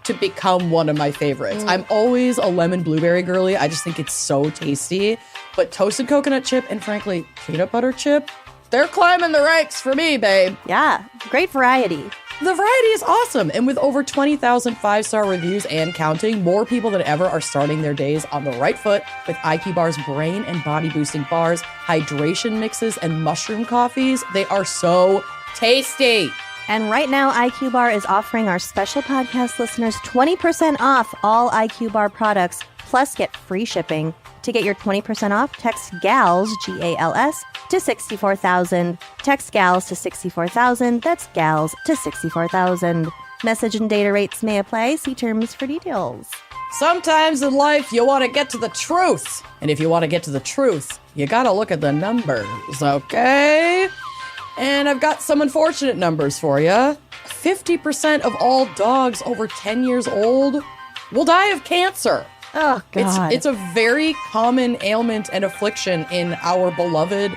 A: to become one of my favorites. I'm always a lemon blueberry girly. I just think it's so tasty. But toasted coconut chip and frankly, peanut butter chip, they're climbing the ranks for me, babe.
C: Yeah, great variety.
A: The variety is awesome. And with over 20,000 5-star reviews and counting, more people than ever are starting their days on the right foot with IQ Bar's brain and body boosting bars, hydration mixes, and mushroom coffees. They are so tasty.
C: And right now, IQ Bar is offering our special podcast listeners 20% off all IQ Bar products, plus get free shipping. To get your 20% off, text GALS, G-A-L-S, to 64,000. Text GALS to 64,000. That's GALS to 64,000. Message and data rates may apply. See terms for details.
A: Sometimes in life, you want to get to the truth. And if you want to get to the truth, you got to look at the numbers, okay? And I've got some unfortunate numbers for you. 50% of all dogs over 10 years old will die of cancer.
C: Oh, God.
A: It's a very common ailment and affliction in our beloved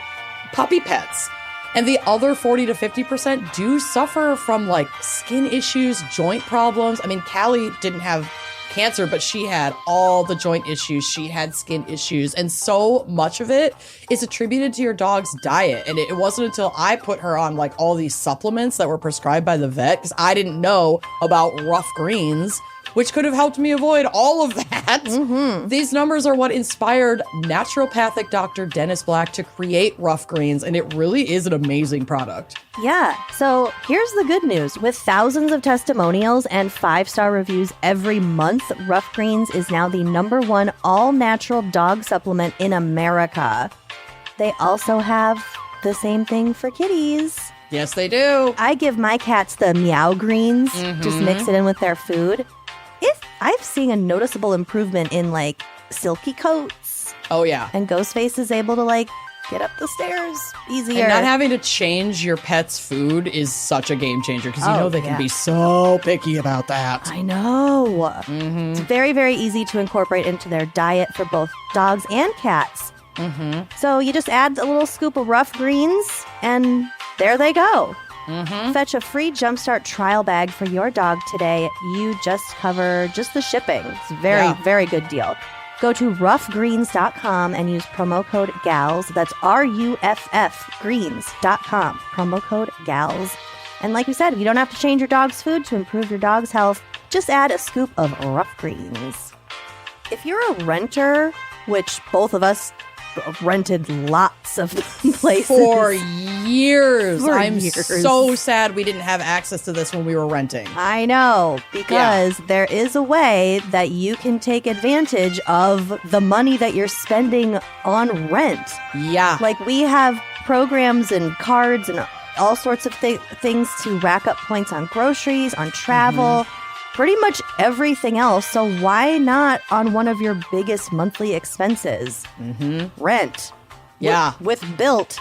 A: puppy pets. And the other 40 to 50% do suffer from like skin issues, joint problems. I mean, Callie didn't have cancer, but she had all the joint issues. She had skin issues. And so much of it is attributed to your dog's diet. And it wasn't until I put her on like all these supplements that were prescribed by the vet, because I didn't know about rough greens, which could have helped me avoid all of that. Mm-hmm. These numbers are what inspired naturopathic Dr. Dennis Black to create Rough Greens, and it really is an amazing product.
C: Yeah, so here's the good news. With thousands of testimonials and 5-star reviews every month, Rough Greens is now the #1 all-natural dog supplement in America. They also have the same thing for kitties.
A: Yes, they do.
C: I give my cats the Meow Greens, just mix it in with their food. I've seen a noticeable improvement in like silky coats.
A: Oh, yeah.
C: And Ghostface is able to like get up the stairs easier.
A: And not having to change your pet's food is such a game changer, because you know they can be so picky about that.
C: I know. It's very, very easy to incorporate into their diet for both dogs and cats. So you just add a little scoop of Rough Greens and there they go. Fetch a free Jumpstart trial bag for your dog today. You just cover just the shipping. It's a very, very good deal. Go to roughgreens.com and use promo code GALS. That's RUFF greens.com. Promo code GALS. And like we said, you don't have to change your dog's food to improve your dog's health. Just add a scoop of Rough Greens. If you're a renter, which both of us rented lots of places
A: for years. I'm so sad we didn't have access to this when we were renting.
C: I know, because there is a way that you can take advantage of the money that you're spending on rent.
A: Yeah.
C: Like we have programs and cards and all sorts of things to rack up points on groceries, on travel, pretty much everything else. So why not on one of your biggest monthly expenses? Rent.
A: Yeah.
C: With Built,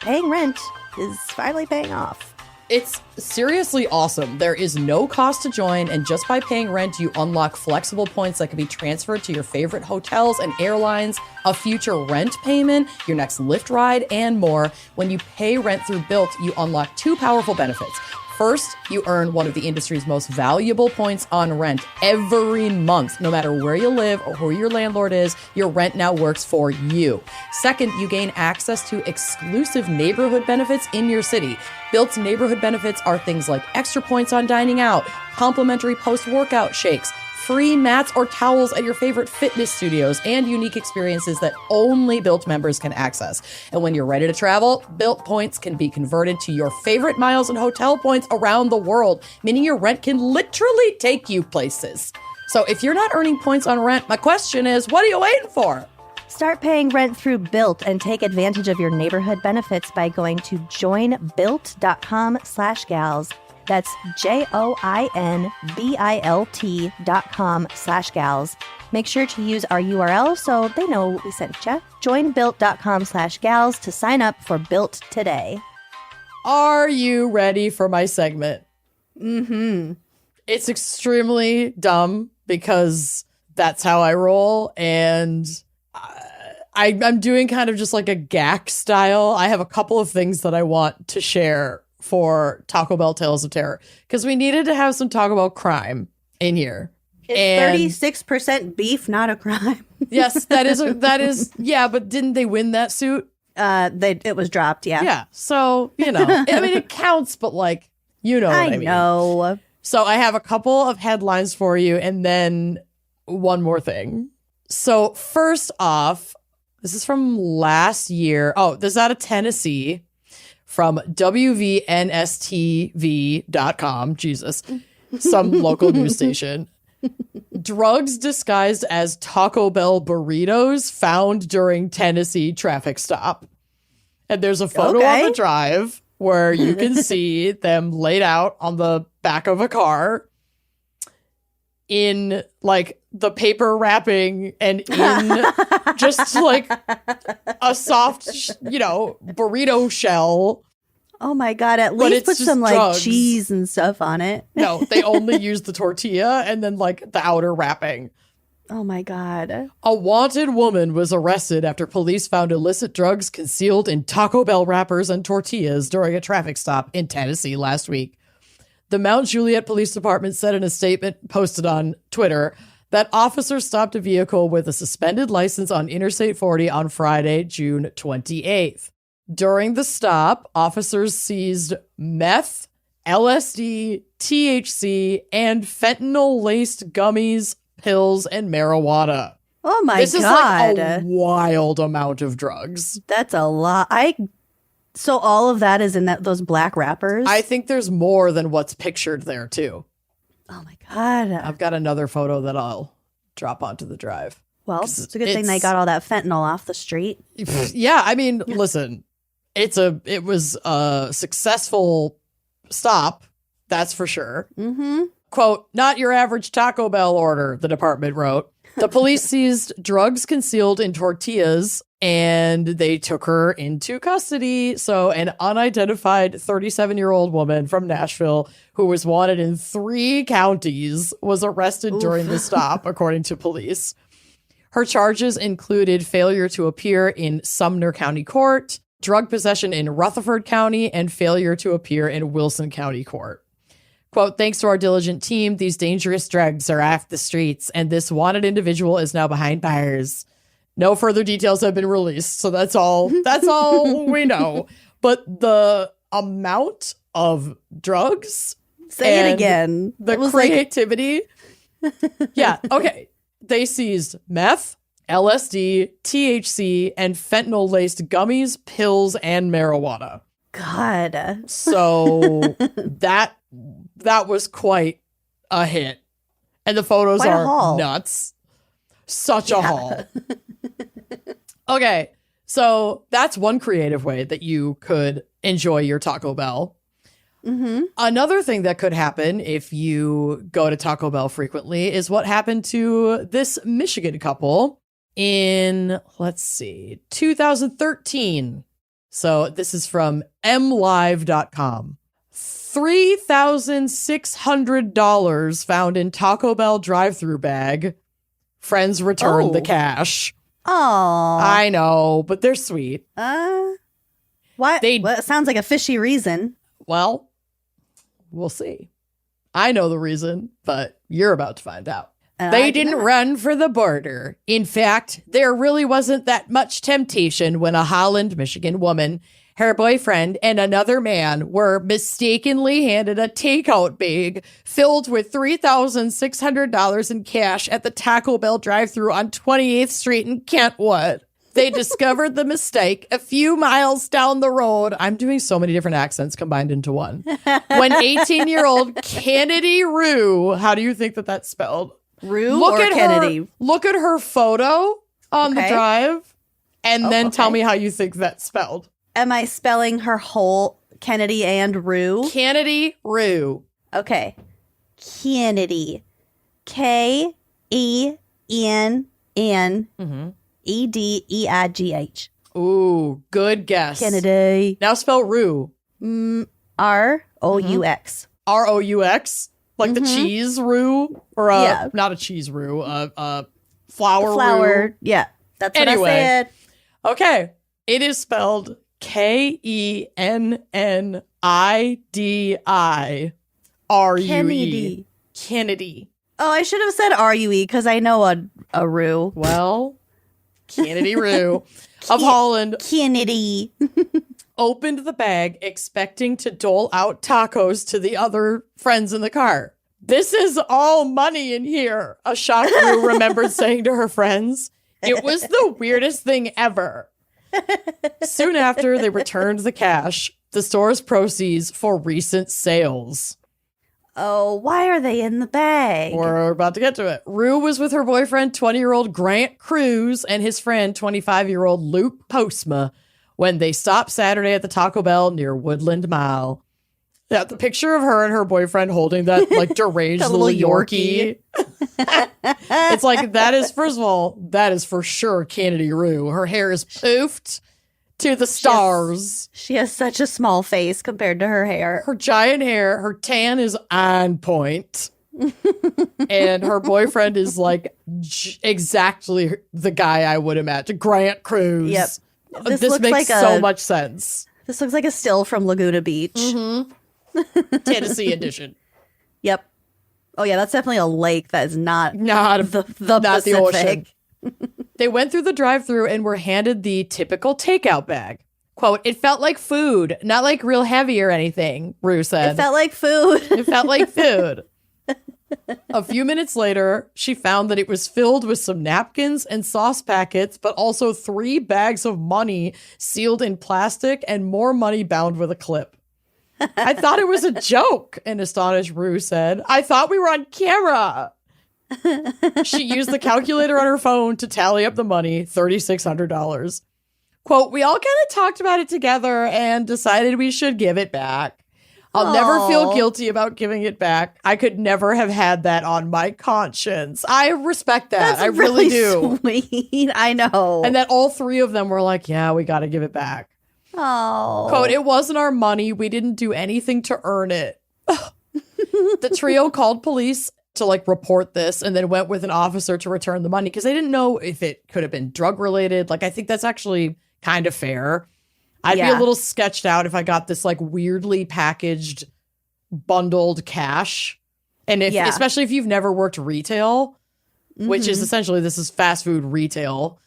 C: paying rent is finally paying off.
A: It's seriously awesome. There is no cost to join, and just by paying rent, you unlock flexible points that can be transferred to your favorite hotels and airlines, a future rent payment, your next Lyft ride, and more. When you pay rent through Built, you unlock 2 powerful benefits. First, you earn one of the industry's most valuable points on rent every month. No matter where you live or who your landlord is, your rent now works for you. Second, you gain access to exclusive neighborhood benefits in your city. Built's neighborhood benefits are things like extra points on dining out, complimentary post-workout shakes, free mats or towels at your favorite fitness studios, and unique experiences that only Built members can access. And when you're ready to travel, Built points can be converted to your favorite miles and hotel points around the world, meaning your rent can literally take you places. So if you're not earning points on rent, my question is, what are you waiting for?
C: Start paying rent through Built and take advantage of your neighborhood benefits by going to joinbuilt.com/gals. That's JOINBILT.com/gals. Make sure to use our URL so they know we sent you. Joinbuilt.com/gals to sign up for Built today.
A: Are you ready for my segment? It's extremely dumb because that's how I roll, and I'm doing kind of just like a GAC style. I have a couple of things that I want to share for Taco Bell Tales of Terror, because we needed to have some Taco Bell crime in here.
C: Is 36% beef not a crime?
A: Yes, that is. Yeah, but didn't they win that suit?
C: It was dropped. Yeah.
A: Yeah. So, I mean, it counts, but like, what I mean.
C: I know.
A: So I have a couple of headlines for you, and then one more thing. So first off, this is from last year. Oh, this is out of Tennessee. From WVNSTV.com, Jesus, some local news station. Drugs disguised as Taco Bell burritos found during Tennessee traffic stop. And there's a photo on the drive where you can see them laid out on the back of a car in like the paper wrapping and in just like a soft, burrito shell.
C: Oh my God, at least put some like cheese and stuff on it.
A: No, they only use the tortilla and then like the outer wrapping.
C: Oh my God.
A: A wanted woman was arrested after police found illicit drugs concealed in Taco Bell wrappers and tortillas during a traffic stop in Tennessee last week. The Mount Juliet Police Department said in a statement posted on Twitter that officers stopped a vehicle with a suspended license on Interstate 40 on Friday, June 28th. During the stop, officers seized meth, LSD, THC, and fentanyl-laced gummies, pills, and marijuana.
C: Oh my God.
A: This is like a wild amount of drugs.
C: That's a lot. So all of that is in those black wrappers?
A: I think there's more than what's pictured there, too.
C: Oh my God.
A: I've got another photo that I'll drop onto the drive.
C: Well, it's a good thing they got all that fentanyl off the street.
A: Yeah, I mean, listen, it was a successful stop, that's for sure.
C: Mm-hmm.
A: Quote, not your average Taco Bell order, the department wrote. The police seized drugs concealed in tortillas and they took her into custody. So an unidentified 37-year-old woman from Nashville who was wanted in 3 counties was arrested during the stop, according to police. Her charges included failure to appear in Sumner County Court, drug possession in Rutherford County, and failure to appear in Wilson County Court. Quote, thanks to our diligent team, these dangerous drugs are off the streets, and this wanted individual is now behind bars. No further details have been released, so that's all we know. But the amount of drugs.
C: Say it again.
A: The creativity. Yeah, okay. They seized meth, LSD, THC, and fentanyl-laced gummies, pills, and marijuana.
C: God.
A: So that was quite a hit. And the photos are nuts. Such a haul. Okay, so that's one creative way that you could enjoy your Taco Bell.
C: Mm-hmm.
A: Another thing that could happen if you go to Taco Bell frequently is what happened to this Michigan couple in, 2013. So this is from mlive.com. $3,600 found in Taco Bell drive-thru bag. Friends returned the cash.
C: Oh,
A: I know, but they're sweet.
C: What? Well, it sounds like a fishy reason.
A: Well, we'll see. I know the reason, but you're about to find out. They didn't run for the border. In fact, there really wasn't that much temptation when a Holland, Michigan woman, her boyfriend, and another man were mistakenly handed a takeout bag filled with $3,600 in cash at the Taco Bell drive-thru on 28th Street in Kentwood. They discovered the mistake a few miles down the road. I'm doing so many different accents combined into one. When 18-year-old Kennedy Rue, how do you think that's spelled?
C: Rue or Kennedy?
A: Look at her photo on the drive and then tell me how you think that's spelled.
C: Am I spelling her whole Kennedy and Rue?
A: Kennedy Rue.
C: Okay. Kennedy. K-E-N-N-E-D-E-I-G-H.
A: Ooh, good guess.
C: Kennedy.
A: Now spell Rue.
C: R-O-U-X.
A: R-O-U-X? Like the cheese roux? Or not a cheese roux, flour roux?
C: Yeah, that's what I said.
A: Okay. It is spelled Kennidi-R-U-E. Kennedy.
C: Oh, I should have said R-U-E because I know a roux.
A: Well, Kennedy Rue of Holland.
C: Kennedy.
A: Opened the bag expecting to dole out tacos to the other friends in the car. This is all money in here, a shocked Rue remembered saying to her friends. It was the weirdest thing ever. Soon after, they returned the cash, the store's proceeds for recent sales.
C: Oh, why are they in the bag?
A: We're about to get to it. Rue was with her boyfriend, 20-year-old Grant Cruz, and his friend, 25-year-old Luke Postma, when they stopped Saturday at the Taco Bell near Woodland Mile. Yeah, the picture of her and her boyfriend holding that like deranged little Yorkie. It's like, that is, first of all, that is for sure Kennedy Rue. Her hair is poofed to the stars.
C: She has such a small face compared to her hair.
A: Her giant hair, her tan is on point. And her boyfriend is like exactly the guy I would imagine. Grant Cruz.
C: Yep.
A: This
C: looks
A: makes
C: like
A: so much sense.
C: This looks like a still from Laguna Beach.
A: Tennessee edition.
C: Yep. Oh yeah, that's definitely a lake that is not
A: Not
C: the
A: not the ocean.
C: Pacific.
A: They went through the drive-thru and were handed the typical takeout bag. Quote, "It felt like food, not like real heavy or anything," Rue said.
C: It felt like food.
A: It felt like food. A few minutes later, she found that it was filled with some napkins and sauce packets, but also 3 bags of money sealed in plastic and more money bound with a clip. "I thought it was a joke," an astonished Rue said. "I thought we were on camera." She used the calculator on her phone to tally up the money, $3,600. Quote, "We all kind of talked about it together and decided we should give it back. I'll never feel guilty about giving it back. I could never have had that on my conscience." I respect that.
C: That's
A: I really do.
C: Sweet. I know.
A: And that all 3 of them were like, yeah, we got to give it back.
C: Oh.
A: Quote, "It wasn't our money. We didn't do anything to earn it." The trio called police to like report this and then went with an officer to return the money because they didn't know if it could have been drug related. Like, I think that's actually kind of fair. I'd be a little sketched out if I got this like weirdly packaged, bundled cash. And if, especially if you've never worked retail, which is essentially, this is fast food retail,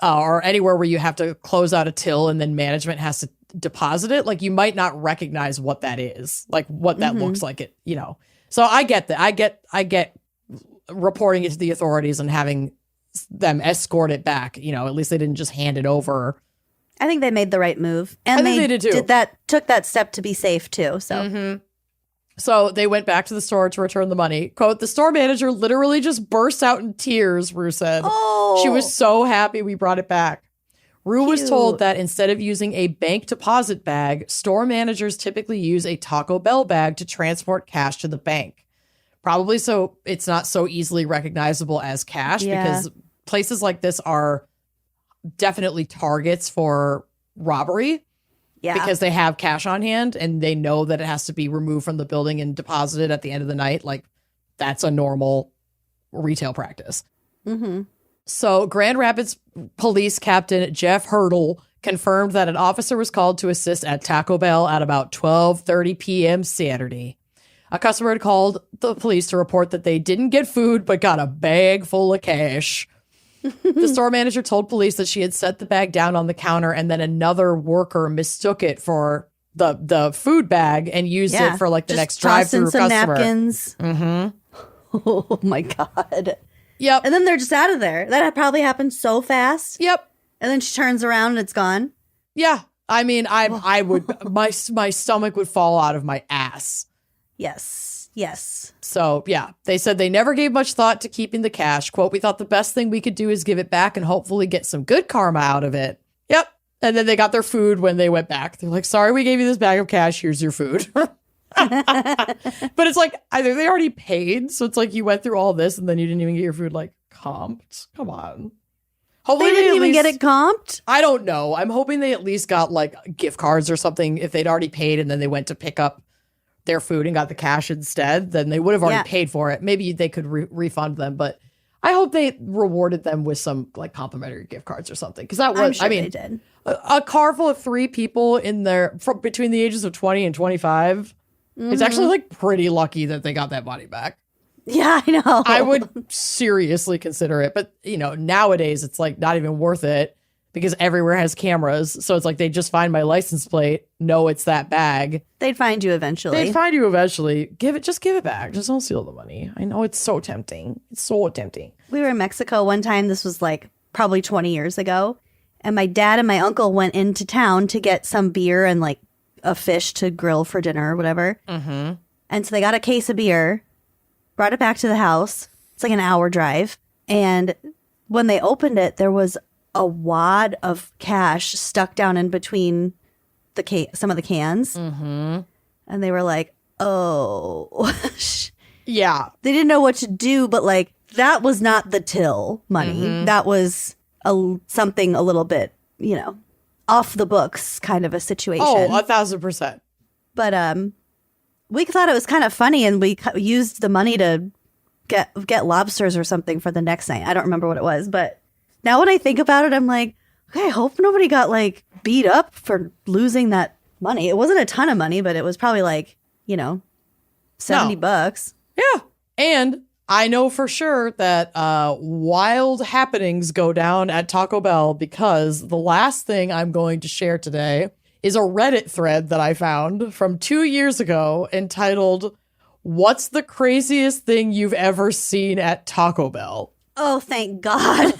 A: or anywhere where you have to close out a till and then management has to deposit it. Like, you might not recognize what that is, like what that looks like, it, you know. So I get that. I get reporting it to the authorities and having them escort it back. You know, at least they didn't just hand it over.
C: I think they made the right move. And
A: I think they did too.
C: Took that step to be safe too. So
A: So they went back to the store to return the money. Quote, "The store manager literally just burst out in tears," Rue said.
C: Oh.
A: She was so happy we brought it back. Rue was told that instead of using a bank deposit bag, store managers typically use a Taco Bell bag to transport cash to the bank. Probably so it's not so easily recognizable as cash because places like this are definitely targets for robbery. Yeah. Because they have cash on hand and they know that it has to be removed from the building and deposited at the end of the night. Like, that's a normal retail practice. So Grand Rapids Police Captain Jeff Hurdle confirmed that an officer was called to assist at Taco Bell at about 12:30 p.m. Saturday. A customer had called the police to report that they didn't get food but got a bag full of cash. The store manager told police that she had set the bag down on the counter and then another worker mistook it for the food bag and used it for like the next drive-through customer.
C: Napkins. Oh my God.
A: Yep.
C: And then they're just out of there. That probably happened so fast.
A: Yep.
C: And then she turns around and it's gone.
A: Yeah. I mean, I would my stomach would fall out of my ass.
C: Yes. Yes.
A: So, yeah, they said they never gave much thought to keeping the cash. Quote, "We thought the best thing we could do is give it back and hopefully get some good karma out of it." Yep. And then they got their food when they went back. They're like, "Sorry, we gave you this bag of cash. Here's your food." But it's like, either they already paid. So it's like you went through all this and then you didn't even get your food like comped. Come on. Hopefully
C: they didn't even get it comped?
A: I don't know. I'm hoping they at least got like gift cards or something. If they'd already paid and then they went to pick up their food and got the cash instead, then they would have already paid for it. Maybe they could refund them, but I hope they rewarded them with some like complimentary gift cards or something. Because that was,
C: I'm sure
A: I mean,
C: they did.
A: A car full of 3 people in there between the ages of 20 and 25. It's actually like pretty lucky that they got that money back.
C: Yeah, I know.
A: I would seriously consider it, but you know, nowadays it's like not even worth it because everywhere has cameras. So it's like they just find my license plate, know it's that bag.
C: They'd find you eventually.
A: Just give it back. Just don't steal the money. I know it's so tempting. It's so tempting.
C: We were in Mexico one time. This was like probably 20 years ago. And my dad and my uncle went into town to get some beer and like a fish to grill for dinner or whatever. And so they got a case of beer, brought it back to the house. It's like an hour drive. And when they opened it, there was a wad of cash stuck down in between some of the cans. And they were like, oh.
A: Yeah.
C: They didn't know what to do, but like that was not the till money. That was something a little bit, you know, off the books kind of a situation.
A: Oh, 1,000%.
C: But we thought it was kind of funny, and we used the money to get lobsters or something for the next night. I don't remember what it was, but now when I think about it, I'm like, okay, I hope nobody got like beat up for losing that money. It wasn't a ton of money, but it was probably like, $70.
A: Yeah. And I know for sure that wild happenings go down at Taco Bell because the last thing I'm going to share today is a Reddit thread that I found from 2 years ago entitled, "What's the craziest thing you've ever seen at Taco Bell?"
C: Oh, thank God.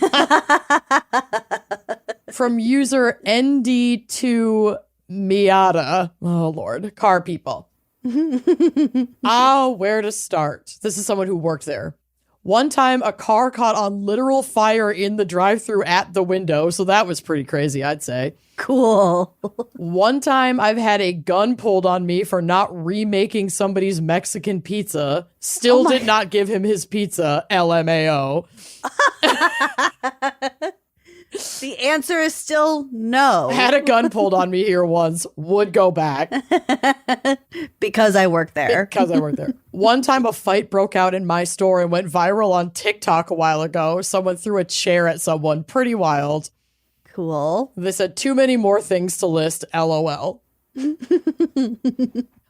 A: From user ND2 Miata. Oh, Lord. Car people. Where to start? This is someone who worked there. One time, a car caught on literal fire in the drive-thru at the window, so that was pretty crazy, I'd say.
C: Cool.
A: One time, I've had a gun pulled on me for not remaking somebody's Mexican pizza. Still did not give him his pizza, LMAO.
C: The answer is still no.
A: Had a gun pulled on me here once. Would go back.
C: Because I work there.
A: Because I work there. One time a fight broke out in my store and went viral on TikTok a while ago. Someone threw a chair at someone. Pretty wild.
C: Cool.
A: They said too many more things to list. LOL.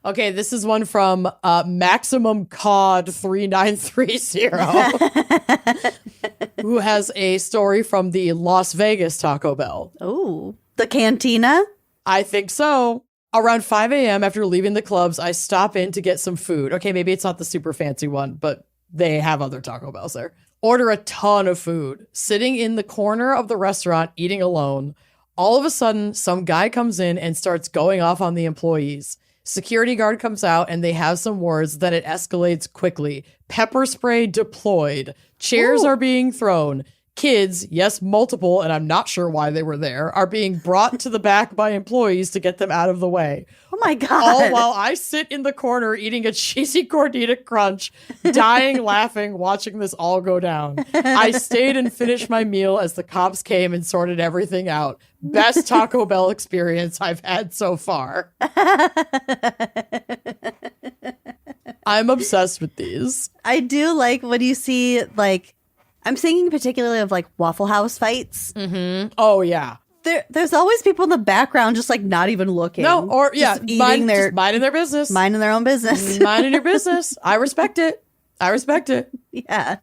A: Okay, this is one from Maximum Cod 3930, who has a story from the Las Vegas Taco Bell.
C: Oh, the cantina?
A: I think so. Around 5 a.m. after leaving the clubs, I stop in to get some food. Okay, maybe it's not the super fancy one, but they have other Taco Bells there. Order a ton of food. Sitting in the corner of the restaurant, eating alone. All of a sudden, some guy comes in and starts going off on the employees. Security guard comes out and they have some words, then it escalates quickly. Pepper spray deployed. Chairs are being thrown. Kids, yes, multiple, and I'm not sure why they were there, are being brought to the back by employees to get them out of the way.
C: Oh my God.
A: All while I sit in the corner eating a cheesy gordita crunch, dying laughing, watching this all go down. I stayed and finished my meal as the cops came and sorted everything out. Best Taco Bell experience I've had so far. I'm obsessed with these.
C: I do like when you see, like, I'm thinking particularly of like Waffle House fights.
A: Mm-hmm. Oh, yeah.
C: There's always people in the background just like not even looking.
A: No, or yeah,
C: just minding their
A: business.
C: Minding their own business.
A: Minding your business. I respect it.
C: Yeah.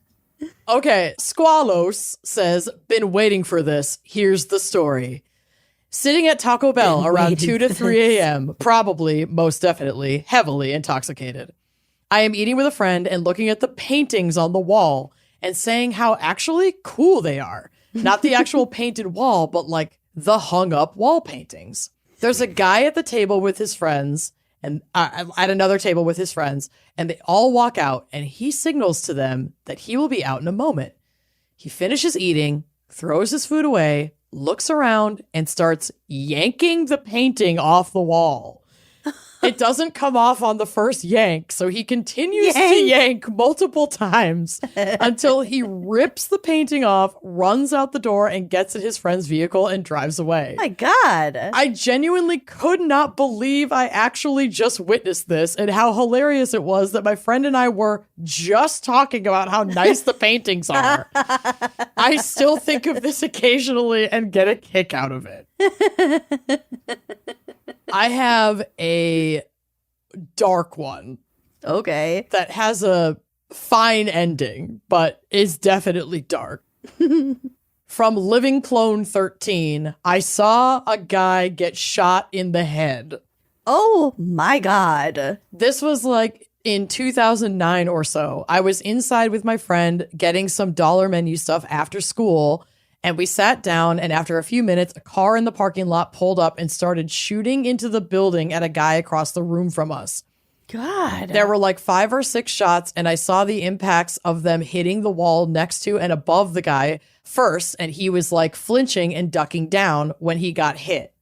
A: Okay, Squalos says, been waiting for this. Here's the story. Sitting at Taco Bell around 2 to 3 a.m., probably, most definitely, heavily intoxicated. I am eating with a friend and looking at the paintings on the wall and saying how actually cool they are. Not the actual painted wall, but like the hung up wall paintings. There's a guy at the table with his friends and at another table with his friends, and they all walk out and he signals to them that he will be out in a moment. He finishes eating, throws his food away, looks around and starts yanking the painting off the wall. It doesn't come off on the first yank, so he continues to yank multiple times until he rips the painting off, runs out the door, and gets in his friend's vehicle and drives away.
C: Oh my God.
A: I genuinely could not believe I actually just witnessed this and how hilarious it was that my friend and I were just talking about how nice the paintings are. I still think of this occasionally and get a kick out of it. I have a dark one.
C: Okay.
A: That has a fine ending, but is definitely dark. From Living Clone 13, I saw a guy get shot in the head.
C: Oh my God.
A: This was like in 2009 or so. I was inside with my friend getting some dollar menu stuff after school. And we sat down, and after a few minutes, a car in the parking lot pulled up and started shooting into the building at a guy across the room from us.
C: God.
A: There were like 5 or 6 shots, and I saw the impacts of them hitting the wall next to and above the guy first, and he was like flinching and ducking down when he got hit.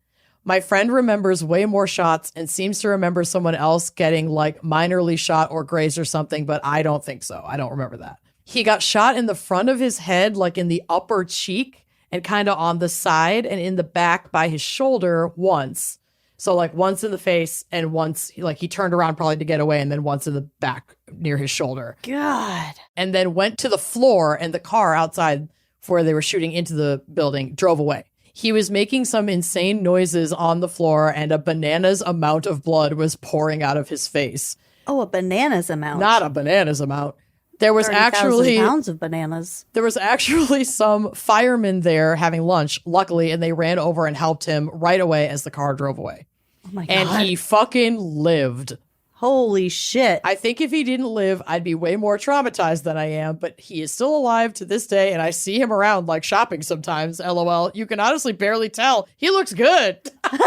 A: My friend remembers way more shots and seems to remember someone else getting like minorly shot or grazed or something, but I don't think so. I don't remember that. He got shot in the front of his head, like in the upper cheek and kind of on the side and in the back by his shoulder once. So like once in the face and once like he turned around probably to get away and then once in the back near his shoulder.
C: God.
A: And then went to the floor and the car outside where they were shooting into the building drove away. He was making some insane noises on the floor and a bananas amount of blood was pouring out of his face.
C: Oh, a bananas amount.
A: Not a bananas amount. There was
C: 30,000
A: actually
C: pounds of bananas.
A: There was actually some firemen there having lunch, luckily, and they ran over and helped him right away as the car drove away.
C: Oh my God.
A: And he fucking lived.
C: Holy shit.
A: I think if he didn't live, I'd be way more traumatized than I am, but he is still alive to this day, and I see him around like shopping sometimes, LOL. You can honestly barely tell. He looks good.
C: You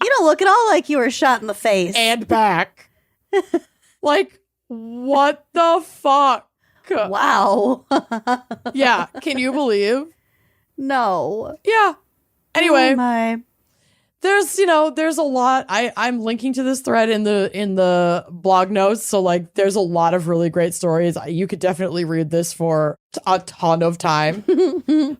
C: don't look at all like you were shot in the face.
A: And back. Like, what the fuck?
C: Wow.
A: Yeah, can you believe?
C: No.
A: Yeah. Anyway.
C: Oh my.
A: There's a lot. I'm linking to this thread in the blog notes. So like there's a lot of really great stories. You could definitely read this for a ton of time.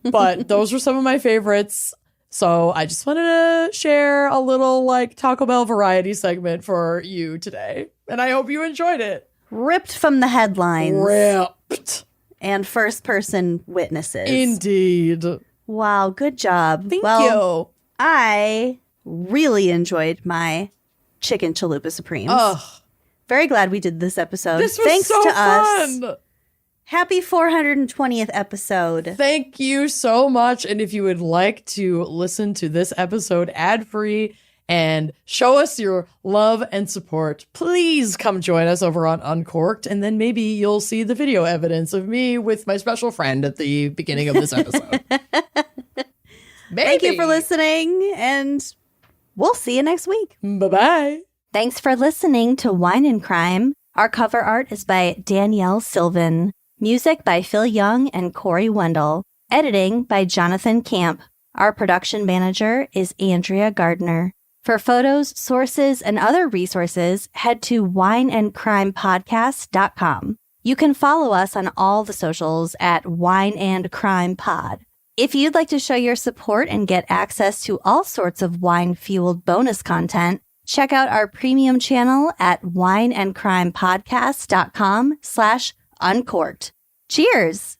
A: But those were some of my favorites. So I just wanted to share a little like Taco Bell variety segment for you today. And I hope you enjoyed it.
C: Ripped from the headlines.
A: Ripped.
C: And first person witnesses.
A: Indeed.
C: Wow, good job.
A: Thank
C: well,
A: you.
C: I really enjoyed my chicken chalupa supremes.
A: Ugh.
C: Very glad we did this episode.
A: This was
C: Thanks
A: so
C: to
A: fun.
C: us. Happy 420th episode.
A: Thank you so much. And if you would like to listen to this episode ad-free and show us your love and support, please come join us over on Uncorked. And then maybe you'll see the video evidence of me with my special friend at the beginning of this episode.
C: Thank you for listening, and we'll see you next week.
A: Bye-bye.
B: Thanks for listening to Wine and Crime. Our cover art is by Danielle Sylvan. Music by Phil Young and Corey Wendell. Editing by Jonathan Camp. Our production manager is Andrea Gardner. For photos, sources, and other resources, head to wineandcrimepodcast.com. You can follow us on all the socials at Wine and Crime Pod. If you'd like to show your support and get access to all sorts of wine-fueled bonus content, check out our premium channel at wineandcrimepodcast.com/uncorked. Cheers!